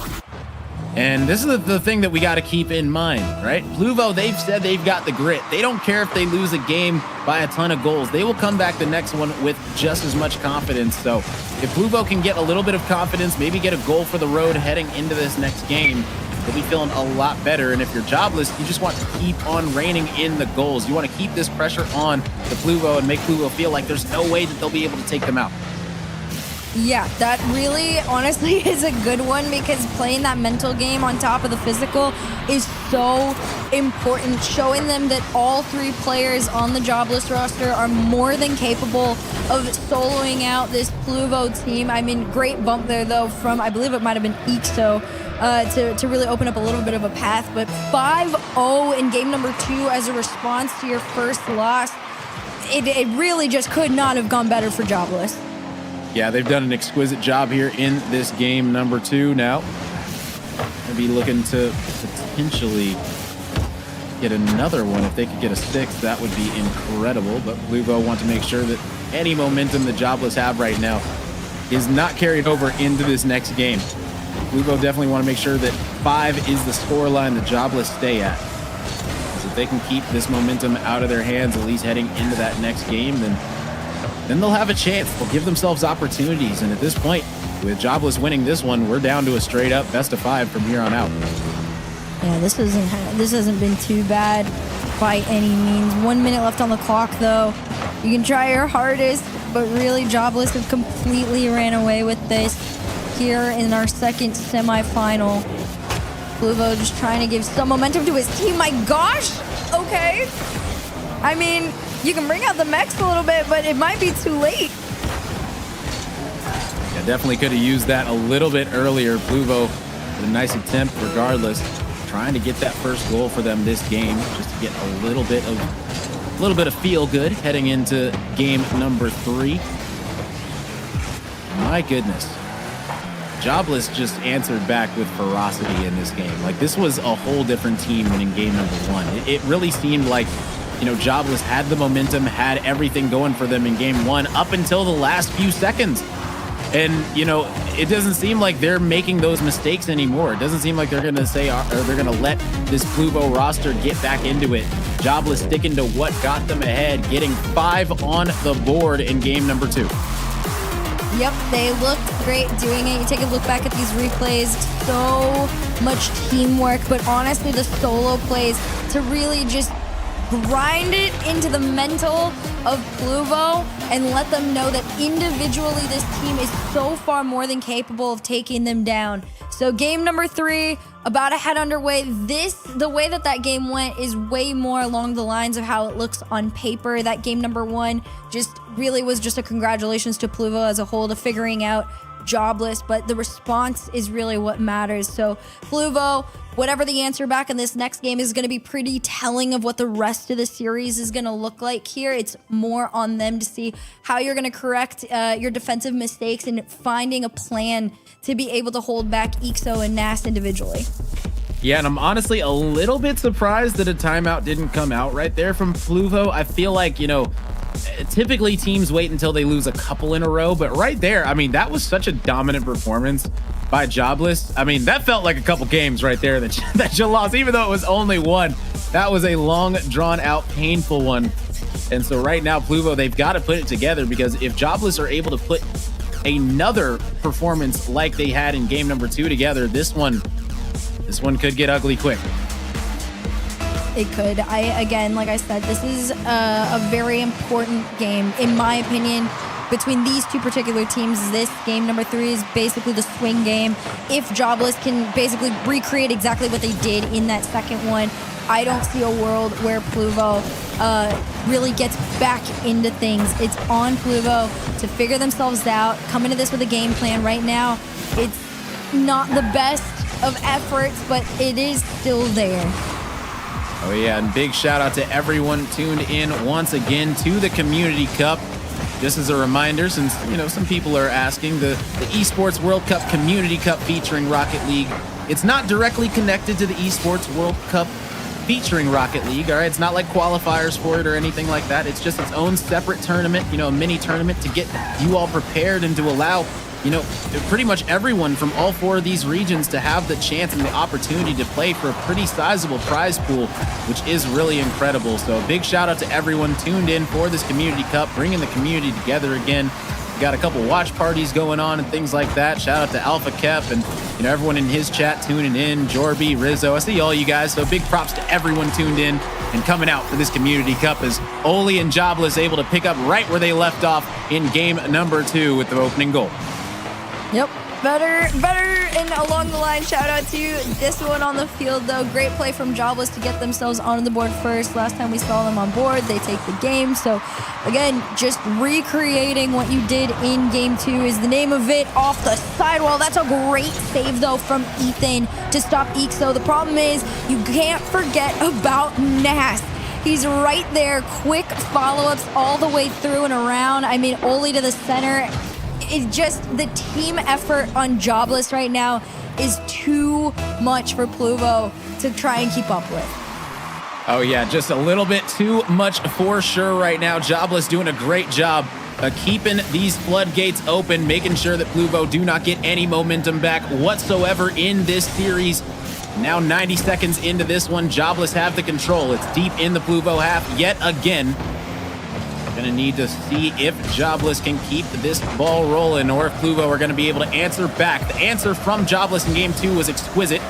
And this is the thing that we got to keep in mind, right? Pluvo, they've said they've got the grit. They don't care if they lose a game by a ton of goals. They will come back the next one with just as much confidence. So if Pluvo can get a little bit of confidence, maybe get a goal for the road heading into this next game, they'll be feeling a lot better. And if you're Jobless, you just want to keep on reining in the goals. You want to keep this pressure on the Pluvo and make Pluvo feel like there's no way that they'll be able to take them out. Yeah, that really, honestly, is a good one, because playing that mental game on top of the physical is so important. Showing them that all 3 players on the Jobless roster are more than capable of soloing out this Pluvo team. I mean, great bump there, though, from, I believe it might have been Ixo, to really open up a little bit of a path. But 5-0 in game number 2 as a response to your first loss. It really just could not have gone better for Jobless. Yeah, they've done an exquisite job here in this game number 2 now. They'll be looking to potentially get another one. If they could get a 6th, that would be incredible. But Pluvo want to make sure that any momentum the Jobless have right now is not carried over into this next game. Pluvo definitely want to make sure that 5 is the scoreline the Jobless stay at. So if they can keep this momentum out of their hands, at least heading into that next game, then they'll have a chance. They'll give themselves opportunities. And at this point, with Jobless winning this one, we're down to a straight up best of 5 from here on out. Yeah, this hasn't been too bad by any means. 1 minute left on the clock, though. You can try your hardest, but really Jobless have completely ran away with this here in our second semifinal. Pluvo just trying to give some momentum to his team. My gosh! Okay. I mean, you can bring out the mechs a little bit, but it might be too late. Yeah, definitely could have used that a little bit earlier. Pluvo with a nice attempt regardless. Trying to get that first goal for them this game, just to get a little bit of feel good heading into game number 3. My goodness. Jobless just answered back with ferocity in this game. Like, this was a whole different team than in game number 1. It really seemed like, you know, Jobless had the momentum, had everything going for them in game 1 up until the last few seconds. And, you know, it doesn't seem like they're making those mistakes anymore. It doesn't seem like they're going to say, or they're going to let this Pluvo roster get back into it. Jobless sticking to what got them ahead, getting 5 on the board in game number 2. Yep, they looked great doing it. You take a look back at these replays, so much teamwork, but honestly, the solo plays to really just grind it into the mental of Pluvo and let them know that individually this team is so far more than capable of taking them down. So game number 3, about to head underway. The way that game went is way more along the lines of how it looks on paper. That game number 1 just really was just a congratulations to Pluvo as a whole to figuring out Jobless, but the response is really what matters. So Pluvo, whatever the answer back in this next game is going to be pretty telling of what the rest of the series is going to look like here. It's more on them to see how you're going to correct your defensive mistakes and finding a plan to be able to hold back Ixo and Nast individually. Yeah, and I'm honestly a little bit surprised that a timeout didn't come out right there from Pluvo. I feel like, you know, typically teams wait until they lose a couple in a row, but right there, I mean, that was such a dominant performance by Jobless. I mean, that felt like a couple games right there that you lost, even though it was only 1. That was a long, drawn-out, painful one. And so right now, Pluvo, they've got to put it together, because if Jobless are able to put another performance like they had in game number 2 together, this one could get ugly quick. It could. Again, like I said, this is a very important game, in my opinion. Between these two particular teams, this game number 3 is basically the swing game. If Jobless can basically recreate exactly what they did in that second one, I don't see a world where Pluvo really gets back into things. It's on Pluvo to figure themselves out, come into this with a game plan. Right now, it's not the best of efforts, but it is still there. Oh yeah, and big shout out to everyone tuned in once again to the Community Cup. Just as a reminder, since, some people are asking, the Esports World Cup Community Cup featuring Rocket League, it's not directly connected to the Esports World Cup featuring Rocket League, all right? It's not like qualifiers for it or anything like that. It's just its own separate tournament, a mini tournament to get you all prepared and to allow, pretty much everyone from all 4 of these regions to have the chance and the opportunity to play for a pretty sizable prize pool, which is really incredible. So a big shout out to everyone tuned in for this Community Cup, bringing the community together again. We got a couple watch parties going on and things like that. Shout out to Alpha Kep and everyone in his chat tuning in, Jorby, Rizzo. I see all you guys. So big props to everyone tuned in and coming out for this Community Cup as Oli and Jobless able to pick up right where they left off in game number 2 with the opening goal. Yep, better, and along the line, shout out to this one on the field, though. Great play from Jobless to get themselves on the board first. Last time we saw them on board, they take the game. So, again, just recreating what you did in game 2 is the name of it. Off the sidewall. That's a great save, though, from Ethan to stop Ixo. The problem is you can't forget about Nas. He's right there. Quick follow-ups all the way through and around. I mean, Oli to the center. It's just the team effort on Jobless right now is too much for Pluvo to try and keep up with. Oh yeah, just a little bit too much for sure right now. Jobless doing a great job of keeping these floodgates open, making sure that Pluvo do not get any momentum back whatsoever in this series. Now 90 seconds into this one, Jobless have the control. It's deep in the Pluvo half yet again. Gonna need to see if Jobless can keep this ball rolling or if Pluvo are gonna be able to answer back. The answer from Jobless in game 2 was exquisite.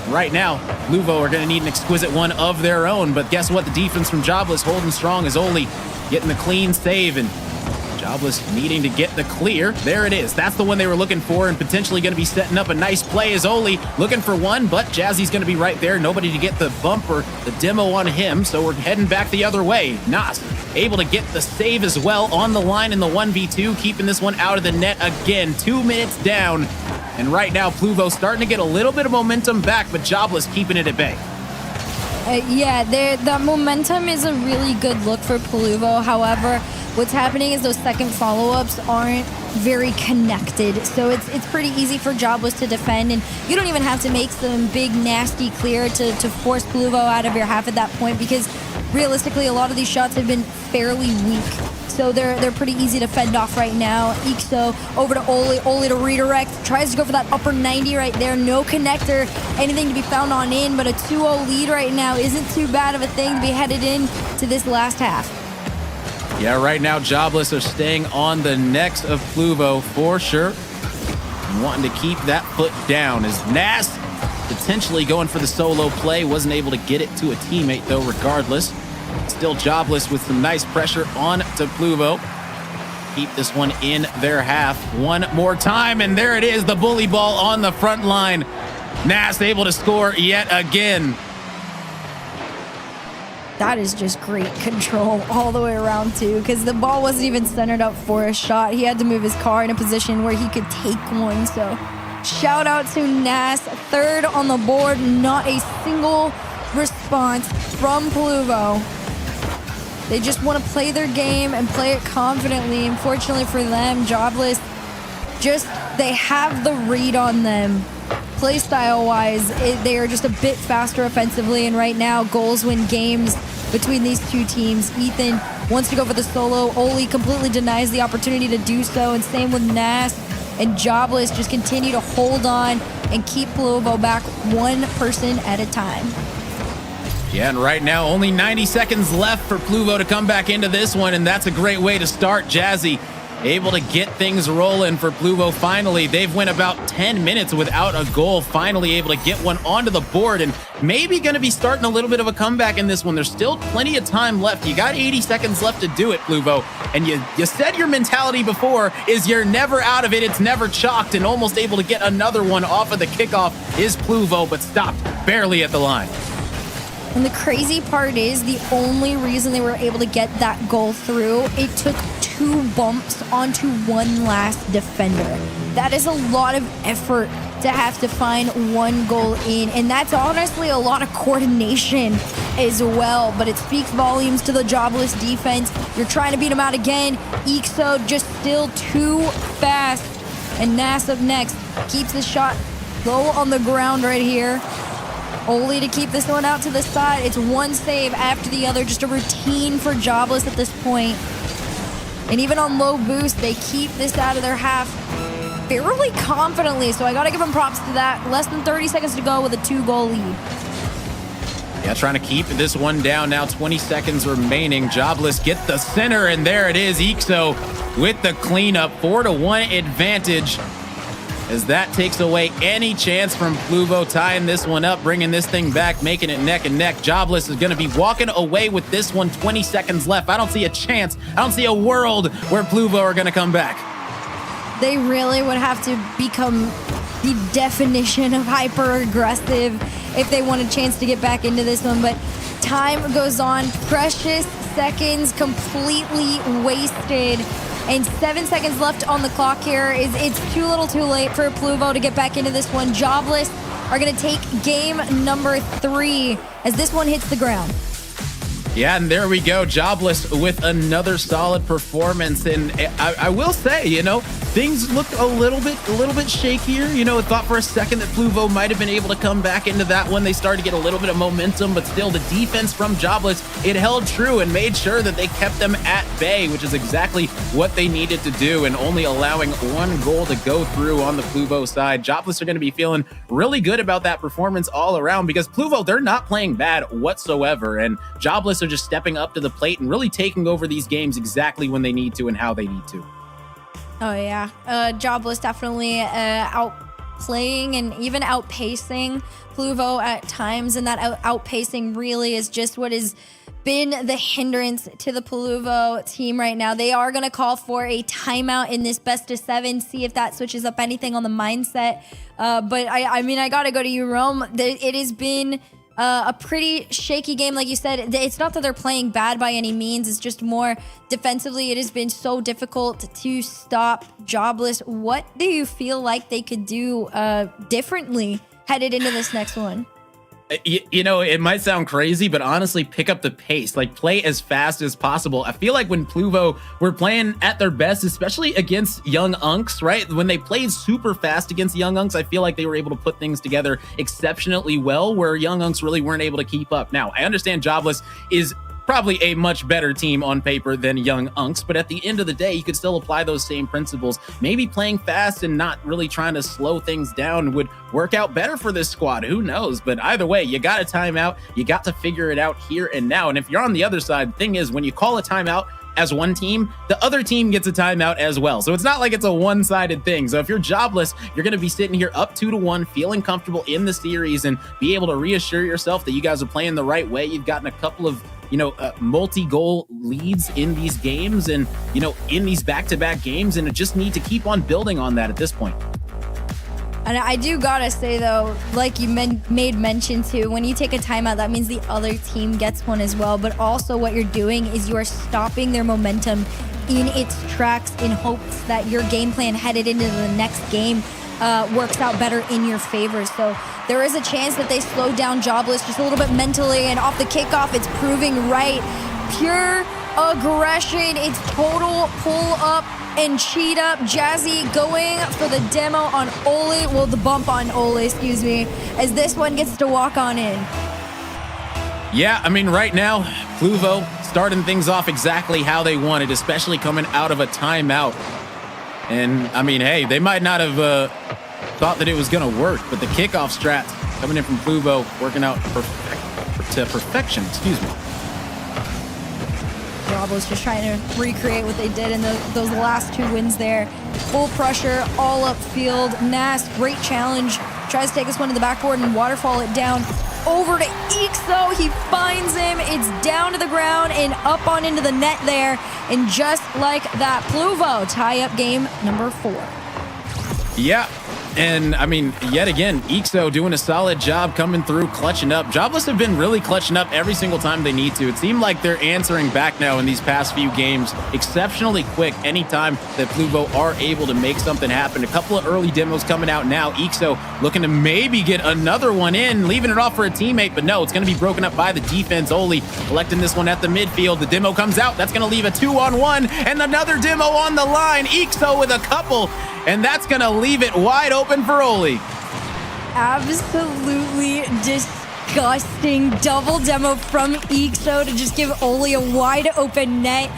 Right now, Pluvo are gonna need an exquisite one of their own, but guess what? The defense from Jobless holding strong is Oli getting the clean save and Jobless needing to get the clear. There it is. That's the one they were looking for and potentially going to be setting up a nice play as Oli looking for one, but Jazzy's going to be right there. Nobody to get the bump or the demo on him, so we're heading back the other way. Nas able to get the save as well on the line in the 1v2, keeping this one out of the net again. 2 minutes down, and right now Pluvo starting to get a little bit of momentum back, but Jobless keeping it at bay. Yeah, that momentum is a really good look for Pluvo. However, what's happening is those second follow-ups aren't very connected. So it's pretty easy for Jobless to defend, and you don't even have to make some big, nasty clear to force Pluvo out of your half at that point, because realistically, a lot of these shots have been fairly weak. So they're pretty easy to fend off right now. Ixo over to Oli. Oli to redirect. Tries to go for that upper 90 right there. No connector. Anything to be found on in, but a 2-0 lead right now isn't too bad of a thing to be headed in to this last half. Yeah, right now, Jobless are staying on the necks of Pluvo for sure. And wanting to keep that foot down as Nas potentially going for the solo play. Wasn't able to get it to a teammate, though, regardless. Still Jobless with some nice pressure on to Pluvo. Keep this one in their half one more time, and there it is, the bully ball on the front line. Nas able to score yet again. That is just great control all the way around, too, because the ball wasn't even centered up for a shot. He had to move his car in a position where he could take one, so shout out to Nas. Third on the board, not a single response from Pluvo. They just want to play their game and play it confidently. Unfortunately for them, Jobless, they have the read on them. Play style-wise, they are just a bit faster offensively, and right now, goals win games between these two teams. Ethan wants to go for the solo. Oli completely denies the opportunity to do so, and same with Nas. And Jobless just continue to hold on and keep Pluvo back one person at a time. Yeah, and right now, only 90 seconds left for Pluvo to come back into this one, and that's a great way to start. Jazzy able to get things rolling for Pluvo finally. They've went about 10 minutes without a goal, finally able to get one onto the board, and maybe going to be starting a little bit of a comeback in this one. There's still plenty of time left. You got 80 seconds left to do it, Pluvo, and you said your mentality before is you're never out of it. It's never chalked, and almost able to get another one off of the kickoff is Pluvo, but stopped barely at the line. And the crazy part is the only reason they were able to get that goal through, it took 2 bumps onto one last defender. That is a lot of effort to have to find one goal in. And that's honestly a lot of coordination as well. But it speaks volumes to the Jobless defense. You're trying to beat them out again. Ixo just still too fast. And Nas up next. Keeps the shot low on the ground right here. Oli to keep this one out to the side. It's one save after the other. Just a routine for Jobless at this point. And even on low boost, they keep this out of their half fairly confidently. So I got to give them props to that. Less than 30 seconds to go with a 2-goal lead. Yeah, trying to keep this one down now. 20 seconds remaining. Jobless get the center, and there it is. Ixo with the cleanup. 4-1 advantage. As that takes away any chance from Pluvo tying this one up, bringing this thing back, making it neck and neck. Jobless is going to be walking away with this one. 20 seconds left. I don't see a chance. I don't see a world where Pluvo are going to come back. They really would have to become the definition of hyper-aggressive if they want a chance to get back into this one. But time goes on. Precious seconds completely wasted. And 7 seconds left on the clock here. It's too little too late for Pluvo to get back into this one. Jobless are going to take game number 3 as this one hits the ground. Yeah, and there we go. Jobless with another solid performance. And I will say, you know, things looked a little bit shakier. You know, I thought for a second that Pluvo might have been able to come back into that one. They started to get a little bit of momentum, but still the defense from Jobless, it held true and made sure that they kept them at bay, which is exactly what they needed to do, and only allowing 1 goal to go through on the Pluvo side. Jobless are going to be feeling really good about that performance all around because Pluvo, they're not playing bad whatsoever, and Jobless are just stepping up to the plate and really taking over these games exactly when they need to and how they need to. Oh, yeah. Jobless definitely outplaying and even outpacing Pluvo at times. And that outpacing really is just what has been the hindrance to the Pluvo team right now. They are going to call for a timeout in this best of 7, see if that switches up anything on the mindset. But I mean, I got to go to you, Rome. It has been a pretty shaky game. Like you said, it's not that they're playing bad by any means. It's just more defensively. It has been so difficult to stop Jobless. What do you feel like they could do differently headed into this next one? You know, it might sound crazy, but honestly, pick up the pace. Like, play as fast as possible. I feel like when Pluvo were playing at their best, especially against Young Unks, right? When they played super fast against Young Unks, I feel like they were able to put things together exceptionally well, where Young Unks really weren't able to keep up. Now, I understand Jobless is probably a much better team on paper than Young Unks, but at the end of the day, you could still apply those same principles. Maybe playing fast and not really trying to slow things down would work out better for this squad. Who knows? But either way, you got a timeout. You got to figure it out here and now. And if you're on the other side, the thing is, when you call a timeout as one team, the other team gets a timeout as well. So it's not like it's a one-sided thing. So if you're Jobless, you're going to be sitting here up 2-1, feeling comfortable in the series and be able to reassure yourself that you guys are playing the right way. You've gotten a couple of multi-goal leads in these games and, in these back-to-back games, and just need to keep on building on that at this point. And I do gotta say, though, like you made mention to, when you take a timeout, that means the other team gets one as well. But also what you're doing is you are stopping their momentum in its tracks in hopes that your game plan headed into the next game works out better in your favor. So there is a chance that they slow down Jobless just a little bit mentally, and off the kickoff, it's proving right. Pure aggression. It's total pull up and cheat up. Jazzy going for the demo on Oli. Well, the bump on Oli, excuse me, as this one gets to walk on in. Yeah, I mean, right now, Pluvo starting things off exactly how they wanted, especially coming out of a timeout. And, I mean, hey, they might not have thought that it was going to work, but the kickoff strat coming in from Pluvo working out to perfection, excuse me. Jobless just trying to recreate what they did in those last 2 wins there. Full pressure, all upfield. Nas, great challenge. Tries to take this one to the backboard and waterfall it down. Over to Ixo. He finds him. It's down to the ground and up on into the net there. And just like that, Pluvo tie up game number 4. Yeah, And I mean, yet again, Ixo doing a solid job coming through, clutching up. Jobless have been really clutching up every single time they need to. It seemed like they're answering back now in these past few games exceptionally quick anytime that Pluvo are able to make something happen. A couple of early demos coming out now. Ixo looking to maybe get another one in, leaving it off for a teammate, but no, it's going to be broken up by the defense. Oli collecting this one at the midfield. The demo comes out. That's going to leave a 2-on-1 and another demo on the line. Ixo with a couple, and that's going to leave it wide open for Oli. Absolutely disgusting double demo from Ixo to just give Oli a wide open net.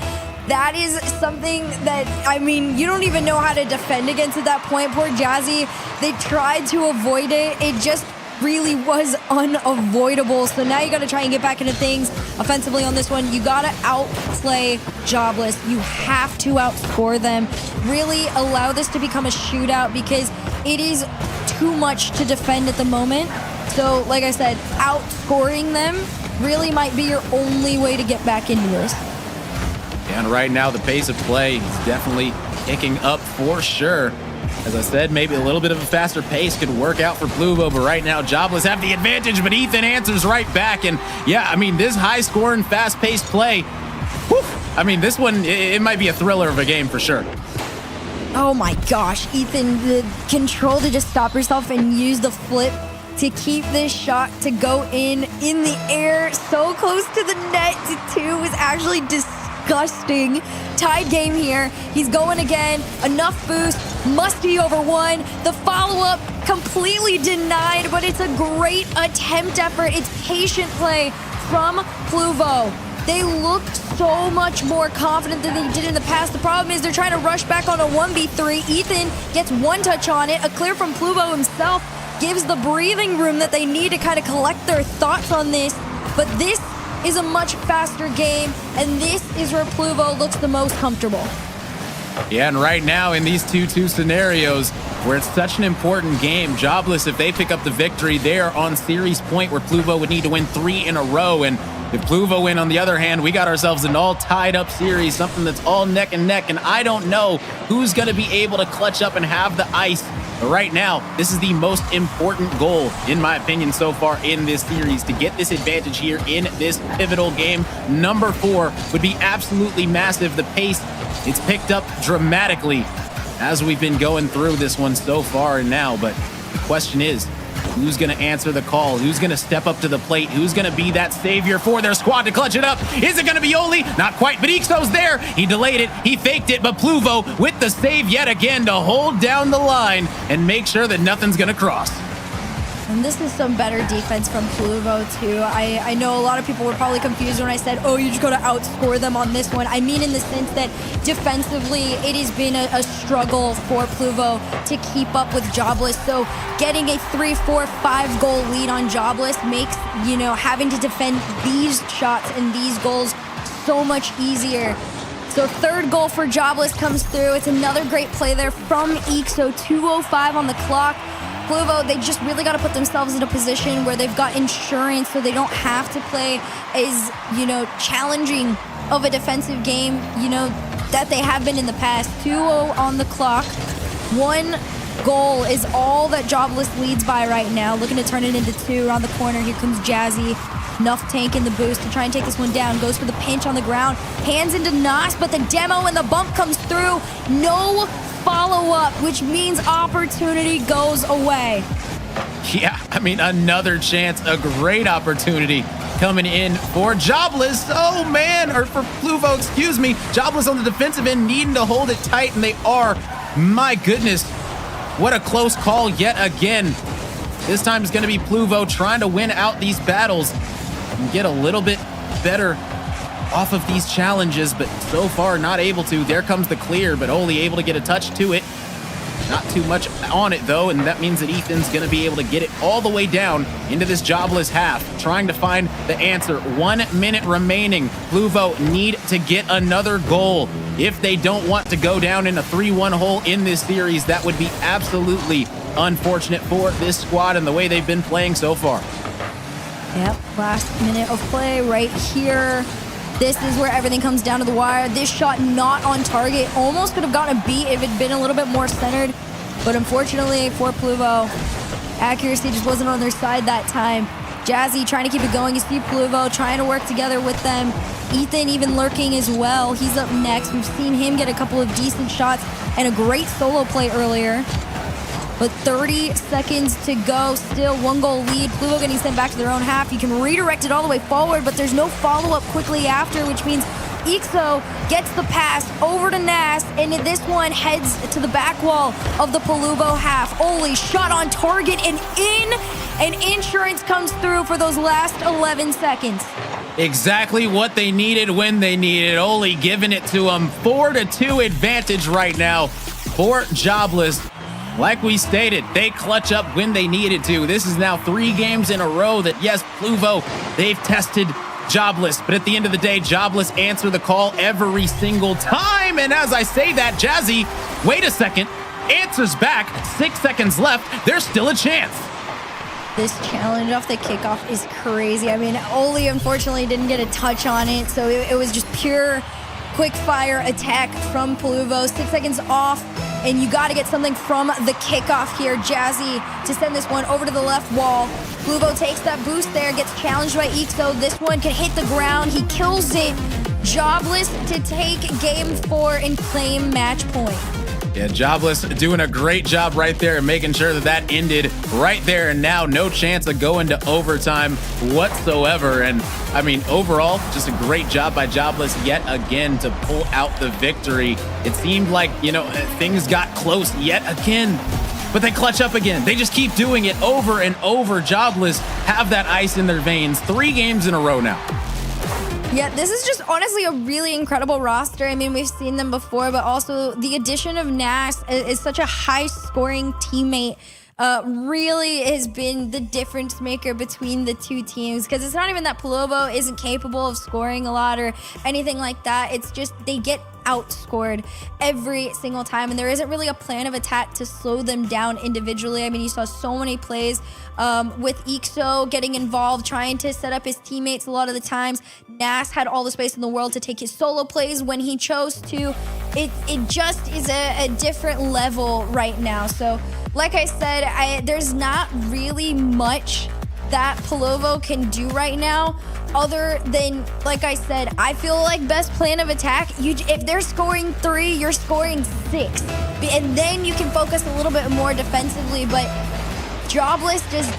That is something that, I mean, you don't even know how to defend against at that point. Poor Jazzy, they tried to avoid it. It just really was unavoidable. So now you got to try and get back into things offensively on this one. You got to outplay Jobless. You have to outscore them. Really allow this to become a shootout because it is too much to defend at the moment. So like I said, outscoring them really might be your only way to get back into this. And right now, the pace of play is definitely picking up for sure. As I said, maybe a little bit of a faster pace could work out for Pluvo, but right now, Jobless have the advantage, but Ethan answers right back. And yeah, I mean, this high-scoring, fast-paced play, whew, I mean, this one, it might be a thriller of a game for sure. Oh my gosh, Ethan, the control to just stop yourself and use the flip to keep this shot to go in the air, so close to the net to 2 was actually disgusting. Tied game here. He's going again. Enough boost. Musty over 1. The follow-up completely denied, but it's a great attempt effort. It's patient play from Pluvo. They look so much more confident than they did in the past. The problem is they're trying to rush back on a 1v3. Ethan gets one touch on it. A clear from Pluvo himself gives the breathing room that they need to kind of collect their thoughts on this. But this is a much faster game, and this is where Pluvo looks the most comfortable. Yeah, and right now in these 2-2 scenarios where it's such an important game, Jobless, if they pick up the victory, they are on series point where Pluvo would need to win 3 in a row. And if Pluvo win, on the other hand, we got ourselves an all tied up series, something that's all neck and neck. And I don't know who's going to be able to clutch up and have the ice. But right now, this is the most important goal, in my opinion, so far in this series. To get this advantage here in this pivotal game, number 4 would be absolutely massive. The pace, it's picked up dramatically as we've been going through this one so far and now. But the question is, who's going to answer the call? Who's going to step up to the plate? Who's going to be that savior for their squad to clutch it up? Is it going to be Oli? Not quite, but Ixo's there. He delayed it. He faked it, but Pluvo with the save yet again to hold down the line and make sure that nothing's going to cross. And this is some better defense from Pluvo, too. I know a lot of people were probably confused when I said, oh, you just got to outscore them on this one. I mean in the sense that defensively, it has been a struggle for Pluvo to keep up with Jobless. So getting a 3, 4, 5 goal lead on Jobless makes, you know, having to defend these shots and these goals so much easier. So third goal for Jobless comes through. It's another great play there from Ixo. 2:05 on the clock. Pluvo, they just really got to put themselves in a position where they've got insurance so they don't have to play as, you know, challenging of a defensive game, you know, that they have been in the past. 2-0 on the clock. 1 goal is all that Jobless leads by right now. Looking to turn it into 2 around the corner. Here comes Jazzy. Nuff tank in the boost to try and take this one down. Goes for the pinch on the ground. Hands into Nas, but the demo and the bump comes through. No follow-up, which means opportunity goes away. Yeah, I mean, another chance, a great opportunity coming in for Jobless. Oh, man, or for Pluvo, excuse me. Jobless on the defensive end needing to hold it tight, and they are. My goodness, what a close call yet again. This time it's going to be Pluvo trying to win out these battles and get a little bit better off of these challenges, but so far not able to. There comes the clear, but only able to get a touch to it. Not too much on it, though, and that means that Ethan's going to be able to get it all the way down into this Jobless half, trying to find the answer. 1 minute remaining. Pluvo need to get another goal. If they don't want to go down in a 3-1 hole in this series, that would be absolutely unfortunate for this squad and the way they've been playing so far. Yep, last minute of play right here. This is where everything comes down to the wire. This shot not on target. Almost could have gotten a beat if it had been a little bit more centered. But unfortunately for Pluvo, accuracy just wasn't on their side that time. Jazzy trying to keep it going. You see Pluvo trying to work together with them. Ethan even lurking as well. He's up next. We've seen him get a couple of decent shots and a great solo play earlier. But 30 seconds to go. Still 1-goal lead. Pluvo getting sent back to their own half. You can redirect it all the way forward, but there's no follow-up quickly after, which means Ixo gets the pass over to Nas, and this one heads to the back wall of the Pluvo half. Oli shot on target and in, and insurance comes through for those last 11 seconds. Exactly what they needed when they needed. Oli giving it to them. 4-2 advantage right now for Jobless. Like we stated, they clutch up when they needed to. This is now 3 games in a row that, yes, Pluvo, they've tested Jobless, but at the end of the day, Jobless answer the call every single time. And as I say that, Jazzy, wait a second, answers back. 6 seconds left. There's still a chance. This challenge off the kickoff is crazy. I mean, Oli unfortunately didn't get a touch on it, so it was just pure quick fire attack from Pluvo. 6 seconds off, and you got to get something from the kickoff here. Jazzy to send this one over to the left wall. Pluvo takes that boost there, gets challenged by Ixo. This one can hit the ground. He kills it. Jobless to take game 4 and claim match point. Yeah, Jobless doing a great job right there and making sure that that ended right there and now. No chance of going to overtime whatsoever. And I mean, overall, just a great job by Jobless yet again to pull out the victory. It seemed like, you know, things got close yet again, but they clutch up again. They just keep doing it over and over. Jobless have that ice in their veins. 3 games in a row now. Yeah, this is just honestly a really incredible roster. I mean, we've seen them before, but also the addition of Nas is such a high-scoring teammate. Really has been the difference maker between the two teams, because it's not even that Pluvo isn't capable of scoring a lot or anything like that. It's just they get outscored every single time, and there isn't really a plan of attack to slow them down individually. I mean, you saw so many plays with Ixo getting involved, trying to set up his teammates a lot of the times. Nas had all the space in the world to take his solo plays when he chose to. It just is a different level right now. So like I said, there's not really much that Pluvo can do right now other than, like I said, I feel like best plan of attack, if they're scoring 3, you're scoring 6. And then you can focus a little bit more defensively, but Jobless, just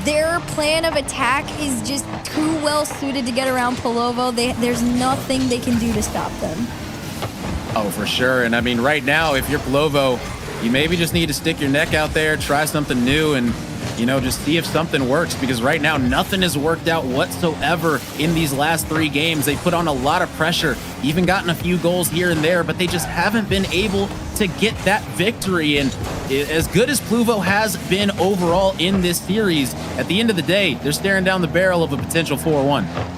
their plan of attack is just too well suited to get around Pluvo. There's nothing they can do to stop them. Oh, for sure. And I mean, right now, if you're Pluvo, you maybe just need to stick your neck out there, try something new, and, you know, just see if something works, because right now nothing has worked out whatsoever in these last 3 games. They put on a lot of pressure, even gotten a few goals here and there, but they just haven't been able to get that victory. And as good as Pluvo has been overall in this series, at the end of the day, they're staring down the barrel of a potential 4-1.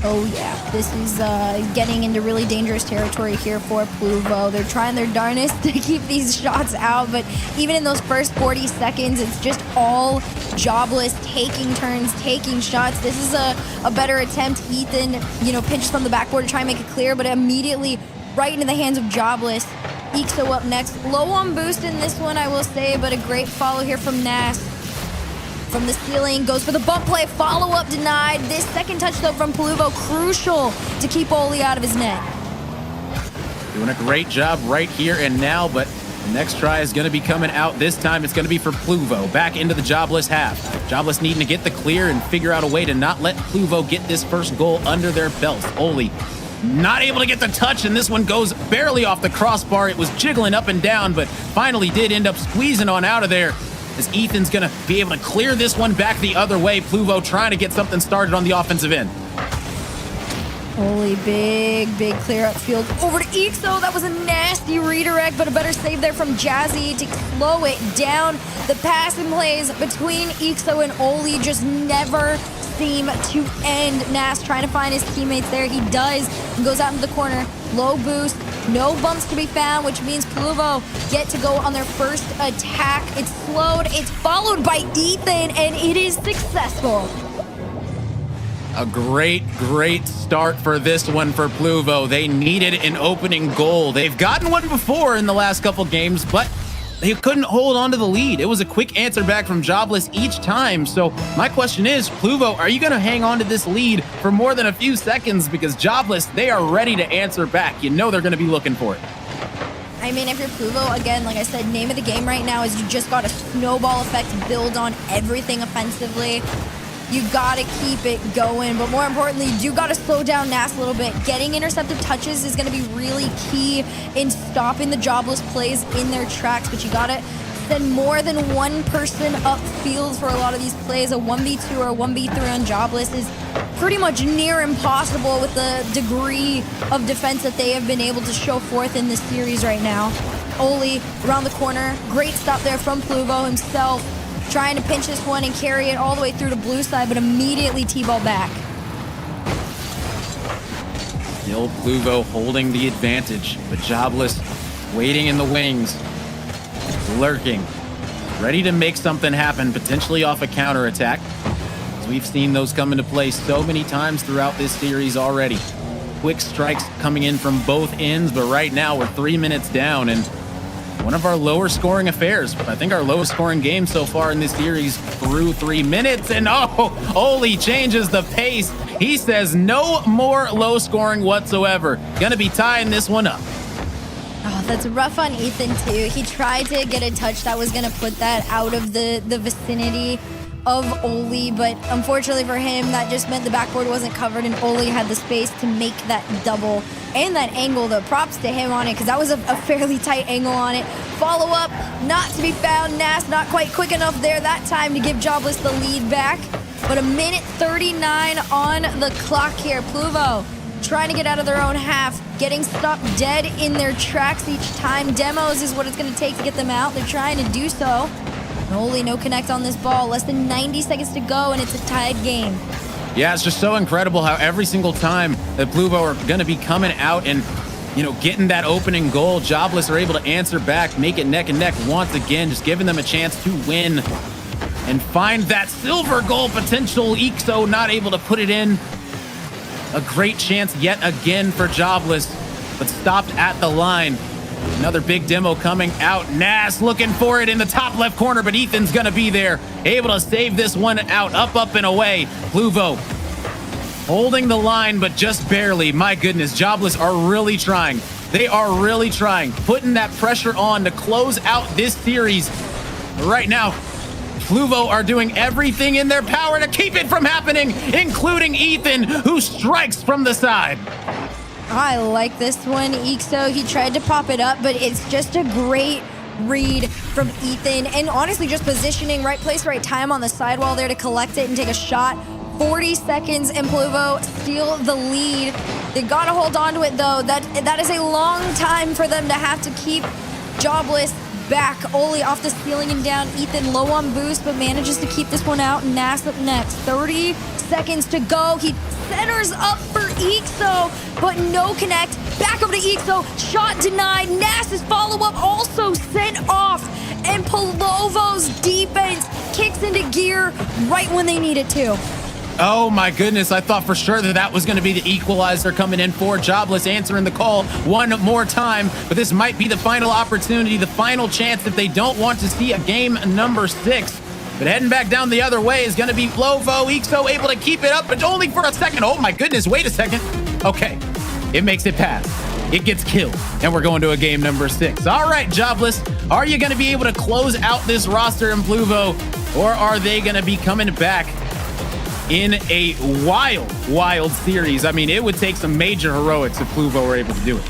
Oh yeah, this is getting into really dangerous territory here for Pluvo. They're trying their darnest to keep these shots out, but even in those first 40 seconds, it's just all Jobless taking turns, taking shots. This is a better attempt. Ethan, you know, pinches from the backboard to try and make it clear, but immediately right into the hands of Jobless. Ixo up next. Low on boost in this one, I will say, but a great follow here from Nas. From the ceiling, goes for the bump play, follow-up denied. This second touch, though, from Pluvo, crucial to keep Oli out of his net. Doing a great job right here and now, but the next try is going to be coming out. This time it's going to be for Pluvo, back into the Jobless half. Jobless needing to get the clear and figure out a way to not let Pluvo get this first goal under their belts. Oli not able to get the touch, and this one goes barely off the crossbar. It was jiggling up and down, but finally did end up squeezing on out of there, as Ethan's going to be able to clear this one back the other way. Pluvo trying to get something started on the offensive end. Oli, big clear upfield over to Ixo. That was a nasty redirect, but a better save there from Jazzy to slow it down. The passing plays between Ixo and Oli just never seem to end. Nas trying to find his teammates there. He does, and goes out into the corner. Low boost, no bumps to be found, which means Pluvo get to go on their first attack. It's slowed, it's followed by Ethan, and it is successful. A great start for this one for Pluvo. They needed an opening goal. They've gotten one before in the last couple games, but they couldn't hold on to the lead. It was a quick answer back from Jobless each time. So my question is, Pluvo, are you going to hang on to this lead for more than a few seconds? Because Jobless, they are ready to answer back. You know they're going to be looking for it. I mean, if you're Pluvo, again, like I said, name of the game right now is you just got a snowball effect to build on everything offensively. You gotta keep it going, but more importantly, you do gotta slow down Nas a little bit. Getting intercepted touches is gonna be really key in stopping the Jobless plays in their tracks, but you gotta send more than one person upfield for a lot of these plays. A 1v2 or a 1v3 on Jobless is pretty much near impossible with the degree of defense that they have been able to show forth in this series right now. Oli around the corner, great stop there from Pluvo himself, trying to pinch this one and carry it all the way through to blue side, but immediately T-ball back. Still Pluvo holding the advantage, but Jobless waiting in the wings, lurking, ready to make something happen, potentially off a counterattack. As we've seen those come into play so many times throughout this series already. Quick strikes coming in from both ends, but right now we're 3 minutes down and one of our lower scoring affairs. I think our lowest scoring game so far in this series through 3 minutes. And Oli changes the pace. He says no more low scoring whatsoever. Gonna be tying this one up. Oh, that's rough on Ethan too. He tried to get a touch that was gonna put that out of the vicinity of Oli, but unfortunately for him, that just meant the backboard wasn't covered and Oli had the space to make that double and that angle. The props to him on it, because that was a fairly tight angle on it. Follow up, not to be found. Nas not quite quick enough there that time to give Jobless the lead back, but a minute 39 on the clock here. Pluvo trying to get out of their own half, getting stopped dead in their tracks each time. Demos is what it's going to take to get them out. They're trying to do so. Oli, no connect on this ball. Less than 90 seconds to go, and it's a tied game. Yeah, it's just so incredible how every single time that Pluvo are going to be coming out and, getting that opening goal, Jobless are able to answer back, make it neck and neck once again, just giving them a chance to win and find that silver goal potential. Ixo not able to put it in. A great chance yet again for Jobless, but stopped at the line. Another big demo coming out. Nas looking for it in the top left corner, but Ethan's gonna be there, able to save this one out. Up and away. Pluvo holding the line, but just barely. My goodness, Jobless are really trying. They are really trying, putting that pressure on to close out this series. Right now, Pluvo are doing everything in their power to keep it from happening, including Ethan, who strikes from the side. I like this one. Ixo, he tried to pop it up, but it's just a great read from Ethan. And honestly, just positioning, right place, right time on the sidewall there to collect it and take a shot. 40 seconds and Pluvo steal the lead. They gotta hold on to it though. That is a long time for them to have to keep Jobless back. Oli off the ceiling and down. Ethan low on boost, but manages to keep this one out. Nas up next. 30 seconds to go. He centers up for Ixo, but no connect. Back over to Ixo. Shot denied. Nas's follow-up also sent off. And Palovo's defense kicks into gear right when they need it to. Oh my goodness, I thought for sure that was going to be the equalizer coming in for Jobless, answering the call one more time, but this might be the final opportunity, the final chance if they don't want to see a game number 6. But heading back down the other way is going to be Plovo. Ixo able to keep it up, but only for a second. Oh my goodness, wait a second. Okay, it makes it past. It gets killed, and we're going to a game number 6. All right, Jobless, are you going to be able to close out this roster in Pluvo, or are they going to be coming back in a wild series? I mean, it would take some major heroics if Pluvo were able to do it.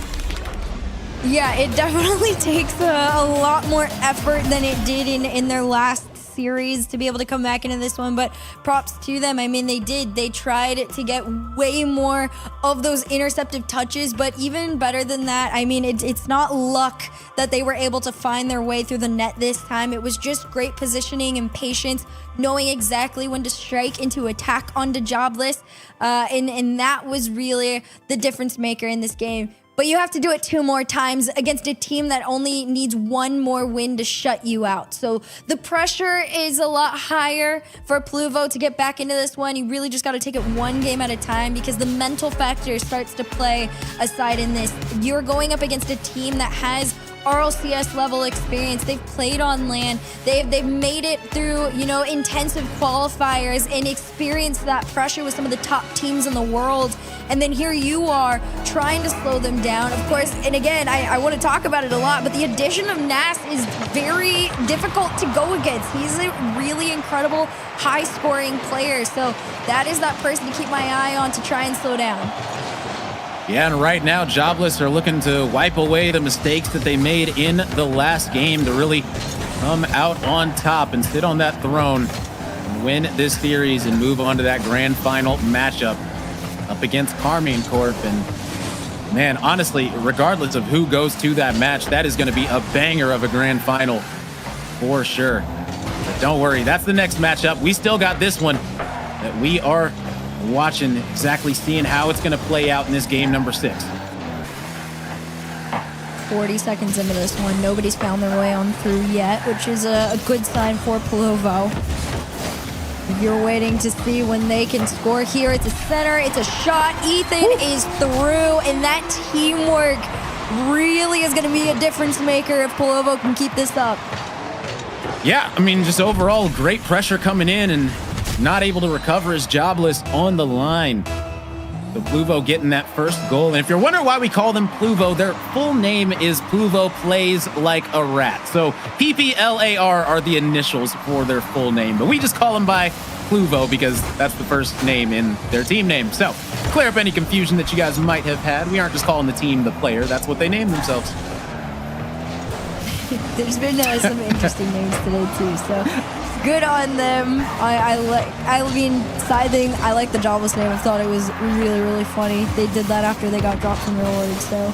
Yeah, it definitely takes a lot more effort than it did in their last series to be able to come back into this one, but props to them. I mean, they tried to get way more of those interceptive touches, but even better than that, I mean, it's not luck that they were able to find their way through the net this time. It was just great positioning and patience, knowing exactly when to strike into attack onto Jobless, and that was really the difference maker in this game. But you have to do it 2 more times against a team that only needs 1 more win to shut you out. So the pressure is a lot higher for Pluvo to get back into this one. You really just got to take it 1 game at a time, because the mental factor starts to play aside in this. You're going up against a team that has RLCS level experience. They've played on LAN. They've made it through, you know, intensive qualifiers and experienced that pressure with some of the top teams in the world. And then here you are trying to slow them down. Of course, and again, I want to talk about it a lot, but the addition of Nas is very difficult to go against. He's a really incredible, high-scoring player. So that is that person to keep my eye on to try and slow down. Yeah, and right now, Jobless are looking to wipe away the mistakes that they made in the last game to really come out on top and sit on that throne and win this series and move on to that grand final matchup up against Carmine Corp. And man, honestly, regardless of who goes to that match, that is going to be a banger of a grand final for sure. But don't worry, that's the next matchup. We still got this one that we are watching, exactly seeing how it's going to play out in this game number 6. 40 seconds into this one, nobody's found their way on through yet, which is a good sign for Pluvo. You're waiting to see when they can score here. It's a center, it's a shot. Ethan is through, and that teamwork really is going to be a difference maker if Pluvo can keep this up. Yeah, I mean, just overall great pressure coming in and not able to recover his Jobless on the line. So Pluvo getting that first goal. And if you're wondering why we call them Pluvo, their full name is Pluvo Plays Like a Rat. So PPLAR are the initials for their full name, but we just call them by Pluvo because that's the first name in their team name. So clear up any confusion that you guys might have had. We aren't just calling the team the player. That's what they named themselves. There's been some interesting names today too, so good on them. I mean, side thing, I like the Jobless name. I thought it was really, really funny. They did that after they got dropped from rewards, so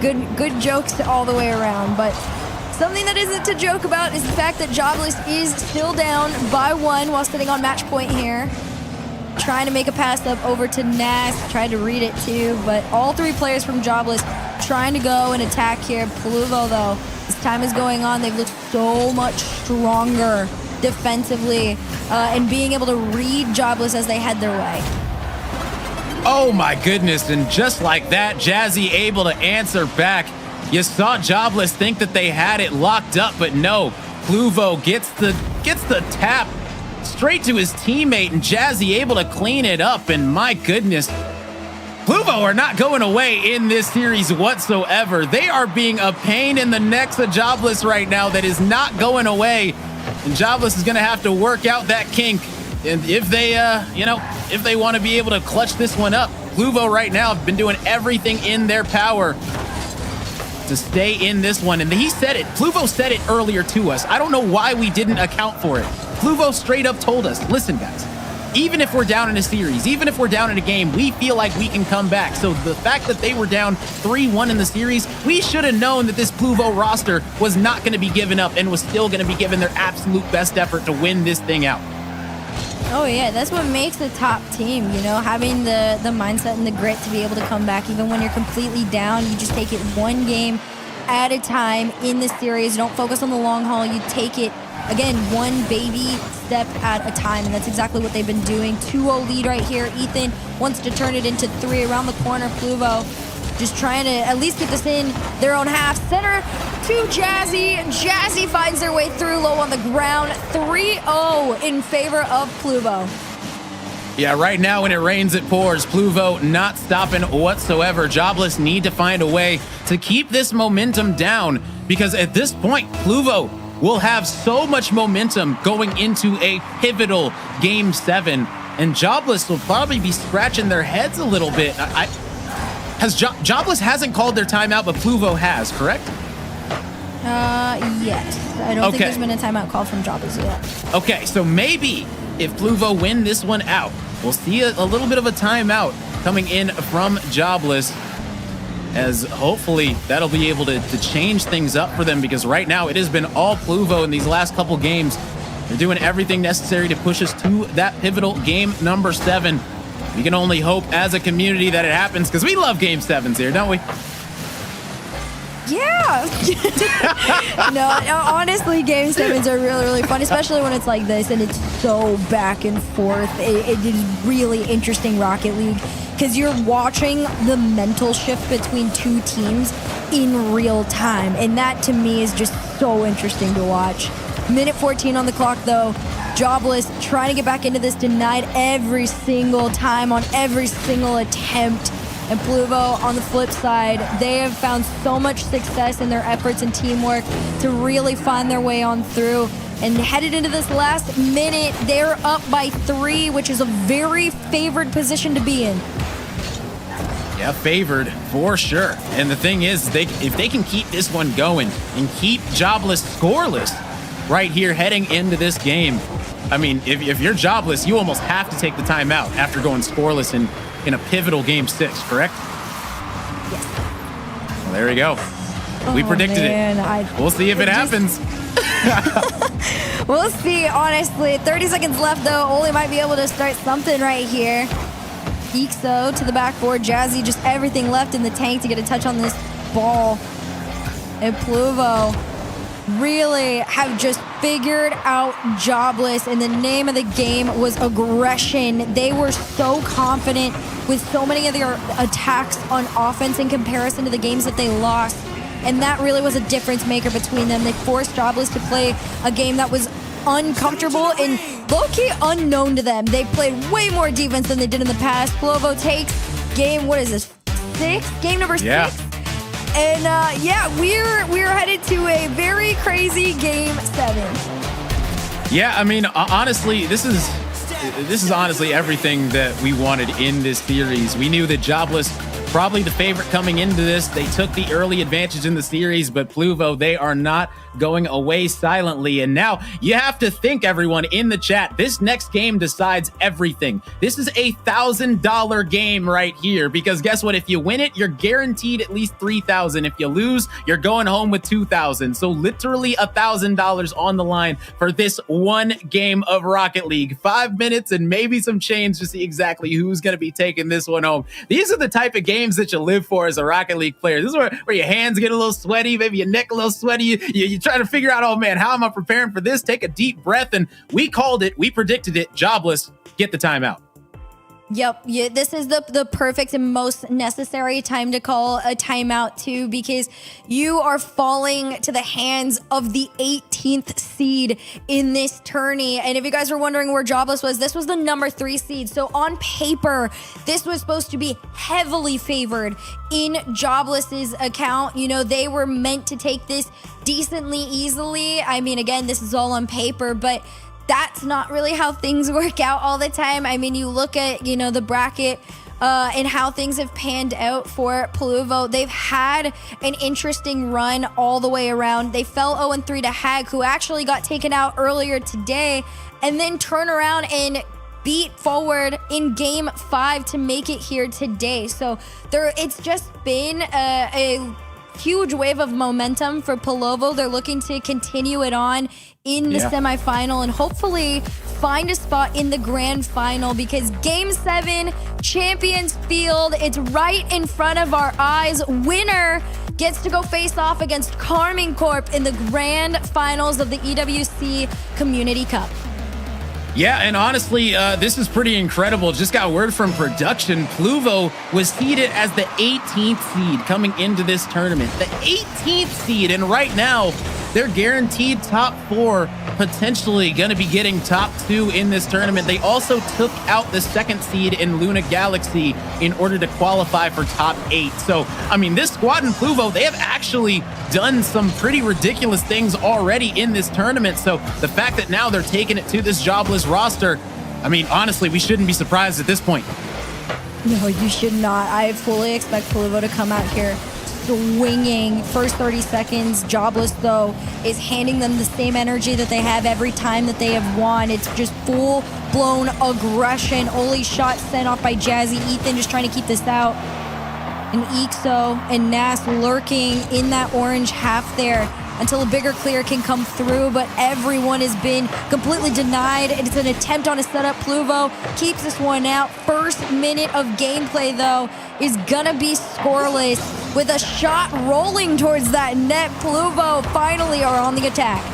good jokes all the way around. But something that isn't to joke about is the fact that Jobless is still down by 1 while sitting on match point here. Trying to make a pass up over to Nas, tried to read it too, but all 3 players from Jobless trying to go and attack here. Pluvo, though, as time is going on, they've looked so much stronger defensively and being able to read Jobless as they head their way. Oh my goodness, and just like that, Jazzy able to answer back. You saw Jobless think that they had it locked up, but no. Pluvo gets the tap straight to his teammate, and Jazzy able to clean it up, and my goodness, Pluvo are not going away in this series whatsoever. They are being a pain in the necks of Jobless right now that is not going away. And Jobless is going to have to work out that kink. And if they, if they want to be able to clutch this one up, Pluvo right now have been doing everything in their power to stay in this one. And he said it. Pluvo said it earlier to us. I don't know why we didn't account for it. Pluvo straight up told us, listen, guys, even if we're down in a series, even if we're down in a game, we feel like we can come back. So the fact that they were down 3-1 in the series, we should have known that this Pluvo roster was not going to be giving up and was still going to be giving their absolute best effort to win this thing out. Oh yeah, that's what makes the top team, you know, having the mindset and the grit to be able to come back even when you're completely down. You just take it one game at a time in the series. Don't focus on the long haul. You take it, again, one baby step at a time, and that's exactly what they've been doing. 2-0 lead right here. Ethan wants to turn it into 3 around the corner. Pluvo just trying to at least get this in their own half. Center to Jazzy. Jazzy finds their way through low on the ground. 3-0 in favor of Pluvo. Yeah, right now when it rains, it pours. Pluvo not stopping whatsoever. Jobless need to find a way to keep this momentum down because at this point, Pluvo will have so much momentum going into a pivotal Game 7, and Jobless will probably be scratching their heads a little bit. Jobless hasn't called their timeout, but Pluvo has, correct? Yes. I don't think there's been a timeout called from Jobless yet. Okay, so maybe if Pluvo win this one out, we'll see a little bit of a timeout coming in from Jobless, as hopefully that'll be able to change things up for them, because right now it has been all Pluvo in these last couple games. They're doing everything necessary to push us to that pivotal game number 7. We can only hope as a community that it happens, because we love Game 7s here, don't we? Yeah. No, honestly, Game 7s are really, really fun, especially when it's like this and it's so back and forth. It is really interesting Rocket League, because you're watching the mental shift between two teams in real time. And that to me is just so interesting to watch. Minute 14 on the clock though. Jobless trying to get back into this, denied every single time on every single attempt. And Pluvo, on the flip side, they have found so much success in their efforts and teamwork to really find their way on through. And headed into this last minute, they're up by 3, which is a very favored position to be in. Yeah, favored for sure. And the thing is, if they can keep this one going and keep Jobless scoreless right here heading into this game, I mean, if you're Jobless, you almost have to take the timeout after going scoreless in a pivotal game 6, correct? Yes. Well, there we go. We predicted it. We'll see if it happens. We'll see, honestly. 30 seconds left, though. Oli might be able to start something right here. Ixo to the backboard. Jazzy, just everything left in the tank to get a touch on this ball. And Pluvo really have just figured out Jobless, and the name of the game was aggression. They were so confident with so many of their attacks on offense in comparison to the games that they lost, and that really was a difference maker between them. They forced Jobless to play a game that was uncomfortable and low-key unknown to them. They played way more defense than they did in the past. Plovo takes game, what is this, 6? Game number 6? Yeah. And we're headed to a very crazy game 7. Yeah, I mean, honestly, this is honestly everything that we wanted in this series. We knew that Jobless probably the favorite coming into this. They took the early advantage in the series, but Pluvo, they are not going away silently. And now you have to think, everyone in the chat, this next game decides everything. This is a $1,000 game right here, because guess what? If you win it, you're guaranteed at least $3,000. If you lose, you're going home with $2,000. So literally $1,000 on the line for this one game of Rocket League. 5 minutes and maybe some change to see exactly who's going to be taking this one home. These are the type of games that you live for as a Rocket League player. This is where your hands get a little sweaty, maybe your neck a little sweaty. You try to figure out, oh man, how am I preparing for this? Take a deep breath, and we called it. We predicted it. Jobless, get the timeout. Yep. Yeah, this is the perfect and most necessary time to call a timeout too, because you are falling to the hands of the 18th seed in this tourney. And if you guys were wondering where Jobless was, this was the number 3 seed. So on paper, this was supposed to be heavily favored in Jobless's account. You know, they were meant to take this decently easily. I mean, again, this is all on paper, but that's not really how things work out all the time. I mean, you look at, you know, the bracket and how things have panned out for Pluvo. They've had an interesting run all the way around. They fell 0-3 to Hag, who actually got taken out earlier today, and then turn around and beat Forward in game 5 to make it here today. So it's just been a huge wave of momentum for Palovo. They're looking to continue it on in the semifinal and hopefully find a spot in the grand final, because game 7, Champions Field, it's right in front of our eyes. Winner gets to go face off against Carmine Corp in the grand finals of the EWC Community Cup. Yeah, and honestly, this is pretty incredible. Just got word from production. Pluvo was seeded as the 18th seed coming into this tournament. The 18th seed, and right now, they're guaranteed top 4, potentially going to be getting top 2 in this tournament. They also took out the 2nd seed in Luna Galaxy in order to qualify for top 8. So, I mean, this squad in Pluvo, they have actually done some pretty ridiculous things already in this tournament. So the fact that now they're taking it to this Jobless roster, I mean, honestly, we shouldn't be surprised at this point. No, you should not. I fully expect Pluvo to come out here swinging. First 30 seconds, Jobless, though, is handing them the same energy that they have every time that they have won. It's just full-blown aggression. Oli shot sent off by Jazzy. Ethan just trying to keep this out. And Ixo and Nas lurking in that orange half there until a bigger clear can come through, but everyone has been completely denied. It's an attempt on a setup. Pluvo keeps this one out. First minute of gameplay, though, is gonna be scoreless with a shot rolling towards that net. Pluvo finally are on the attack.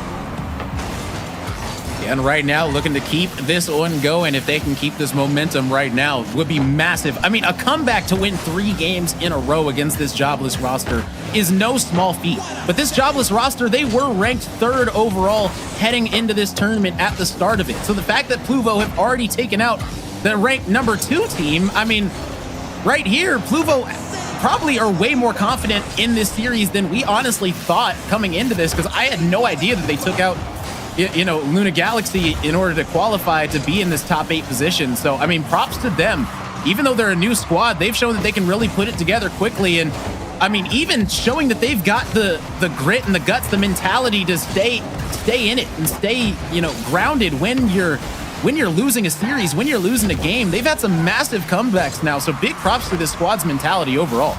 And right now, looking to keep this one going. If they can keep this momentum right now, would be massive. I mean, a comeback to win 3 games in a row against this jobless roster is no small feat. But this jobless roster, they were ranked 3rd overall heading into this tournament at the start of it. So the fact that Pluvo have already taken out the ranked number 2 team, I mean, right here, Pluvo probably are way more confident in this series than we honestly thought coming into this, because I had no idea that they took out Luna Galaxy in order to qualify to be in this top 8 position. So, I mean, props to them. Even though they're a new squad, they've shown that they can really put it together quickly. And I mean, even showing that they've got the grit and the guts, the mentality to stay in it and stay, grounded when you're losing a series, when you're losing a game. They've had some massive comebacks now. So big props to this squad's mentality overall.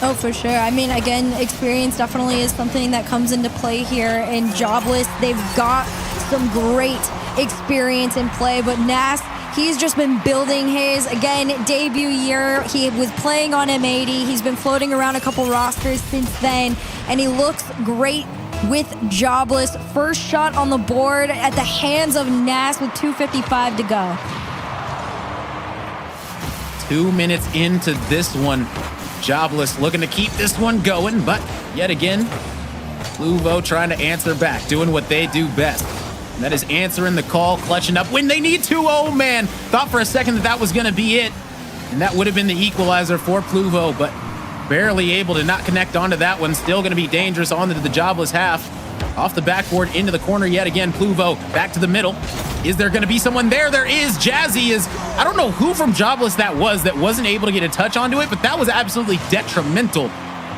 Oh, for sure. I mean, again, experience definitely is something that comes into play here. And Jobless, they've got some great experience in play, but Nas, he's just been building his, again, debut year. He was playing on M80. He's been floating around a couple rosters since then, and he looks great with Jobless. First shot on the board at the hands of Nas with 2:55 to go. 2 minutes into this one. Jobless looking to keep this one going, but yet again, Pluvo trying to answer back, doing what they do best. And that is answering the call, clutching up when they need to. Oh man, thought for a second that was going to be it. And that would have been the equalizer for Pluvo, but barely able to not connect onto that one. Still going to be dangerous onto the Jobless half. Off the backboard, into the corner yet again. Pluvo back to the middle. Is there going to be someone there? There is. Jazzy is, I don't know who from Jobless that wasn't able to get a touch onto it, but that was absolutely detrimental.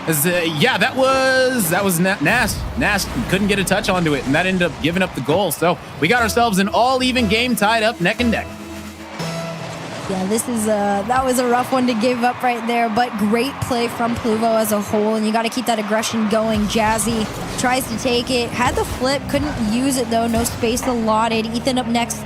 That was Nas. Nas couldn't get a touch onto it, and that ended up giving up the goal. So we got ourselves an all-even game tied up neck and neck. Yeah, that was a rough one to give up right there, but great play from Pluvo as a whole, and you got to keep that aggression going. Jazzy tries to take it, had the flip, couldn't use it though, no space allotted. Ethan up next,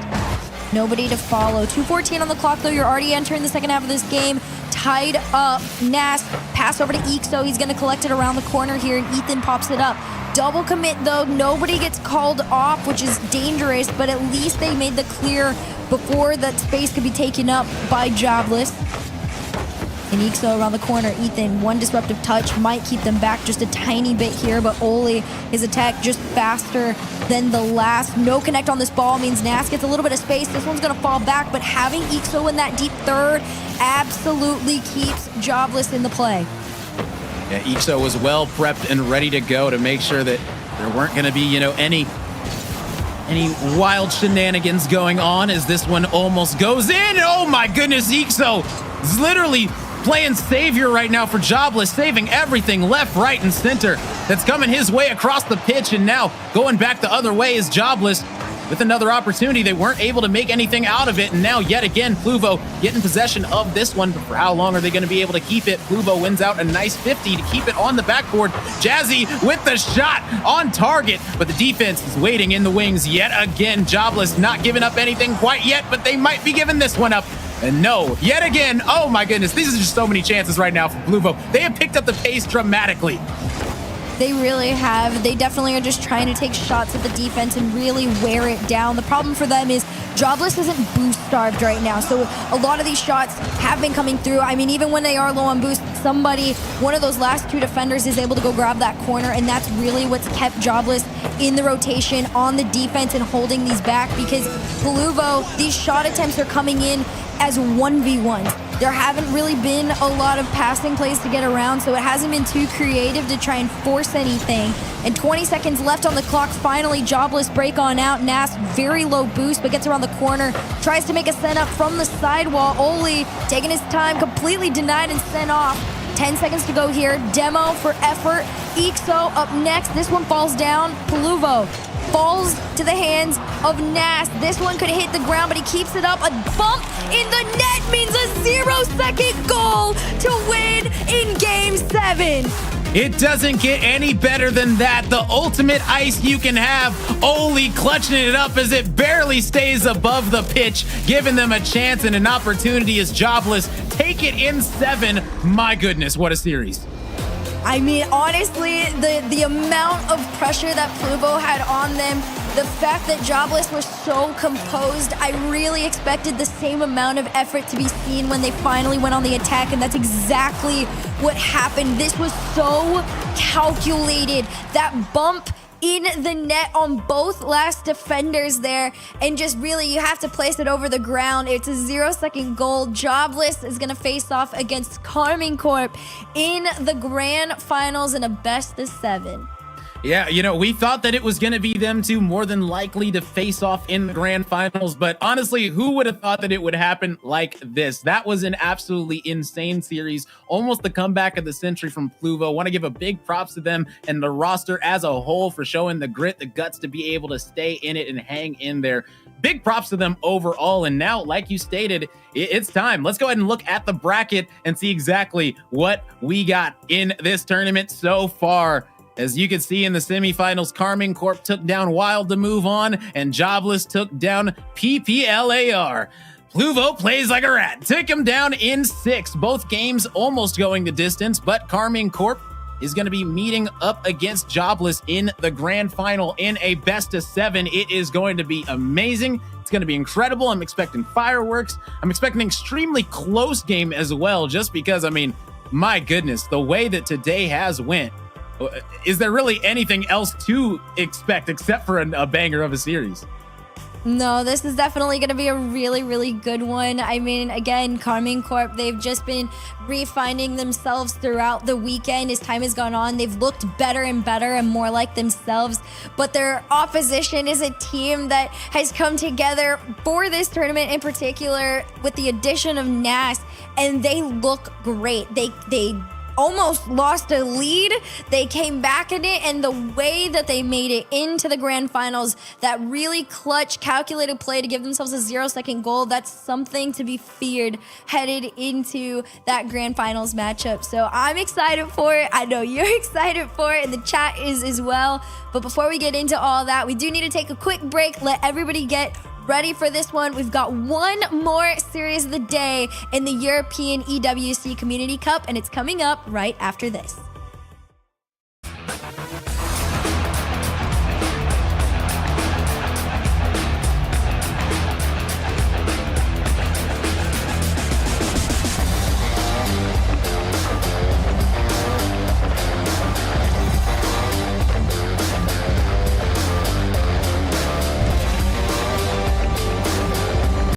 nobody to follow. 2:14 on the clock though, you're already entering the second half of this game. Tied up, Nas, pass over to Ixo, he's going to collect it around the corner here, and Ethan pops it up. Double commit though, nobody gets called off, which is dangerous, but at least they made the clear before that space could be taken up by Jobless. And Ixo around the corner. Ethan, one disruptive touch might keep them back just a tiny bit here, but Oli, his attack just faster than the last. No connect on this ball means Nas gets a little bit of space. This one's gonna fall back, but having Ixo in that deep third absolutely keeps Jobless in the play. Yeah, Ixo was well prepped and ready to go to make sure that there weren't gonna be, any wild shenanigans going on as this one almost goes in. Oh my goodness, Ixo is literally playing savior right now for Jobless, saving everything left, right, and center that's coming his way across the pitch, and now going back the other way is Jobless with another opportunity. They weren't able to make anything out of it, and now yet again Pluvo getting possession of this one, but for how long are they going to be able to keep it? Pluvo wins out a nice 50 to keep it on the backboard. Jazzy with the shot on target, but the defense is waiting in the wings yet again. Jobless not giving up anything quite yet, but they might be giving this one up. And no, yet again, oh my goodness, these are just so many chances right now for Pluvo. They have picked up the pace dramatically. They really have. They definitely are just trying to take shots at the defense and really wear it down. The problem for them is Jobless isn't boost starved right now, so a lot of these shots have been coming through. I mean, even when they are low on boost, one of those last 2 defenders is able to go grab that corner, and that's really what's kept Jobless in the rotation on the defense and holding these back, because Pluvo, these shot attempts are coming in as 1v1s. There haven't really been a lot of passing plays to get around, so it hasn't been too creative to try and force anything. And 20 seconds left on the clock. Finally, Jobless break on out. Nas, very low boost, but gets around the corner. Tries to make a send up from the sidewall. Oli taking his time, completely denied and sent off. 10 seconds to go here. Demo for effort. Ixo up next. This one falls down. Pluvo falls to the hands of Nas. This one could hit the ground, but he keeps it up. A bump in the net means a 0-second goal to win in Game 7. It doesn't get any better than that. The ultimate ice you can have. Oli clutching it up as it barely stays above the pitch, giving them a chance and an opportunity as Jobless take it in 7. My goodness, what a series. I mean, honestly, the amount of pressure that Pluvo had on them, The fact that Jobless were so composed, I really expected the same amount of effort to be seen when they finally went on the attack, and that's exactly what happened. This was so calculated. That bump in the net on both last defenders there, and just really you have to place it over the ground. It's a 0-second goal. Jobless is gonna face off against Carmine Corp in the grand finals in a best of 7. Yeah, you know, we thought that it was going to be them two more than likely to face off in the grand finals, but honestly, who would have thought that it would happen like this? That was an absolutely insane series, almost the comeback of the century from Pluvo. Want to give a big props to them and the roster as a whole for showing the grit, the guts to be able to stay in it and hang in there. Big props to them overall. And now, like you stated, it's time. Let's go ahead and look at the bracket and see exactly what we got in this tournament so far. As you can see in the semifinals, Carmine Corp took down Wild to move on, and Jobless took down PPLAR. Pluvo plays like a rat, took him down in 6. Both games almost going the distance, but Carmine Corp is going to be meeting up against Jobless in the grand final in a best of 7. It is going to be amazing. It's going to be incredible. I'm expecting fireworks. I'm expecting an extremely close game as well, just because, I mean, my goodness, the way that today has went. Is there really anything else to expect except for a banger of a series? No, this is definitely going to be a really, really good one. I mean, again, Carmine Corp, they've just been refining themselves throughout the weekend. As time has gone on, they've looked better and better and more like themselves. But their opposition is a team that has come together for this tournament in particular with the addition of Nas, and they look great. They almost lost a lead. They came back in it, and the way that they made it into the grand finals, that really clutch, calculated play to give themselves a 0-second goal, that's something to be feared headed into that grand finals matchup. So I'm excited for it. I know you're excited for it, and the chat is as well. But before we get into all that, we do need to take a quick break, let everybody get ready for this one. We've got one more series of the day in the European EWC Community Cup, and it's coming up right after this.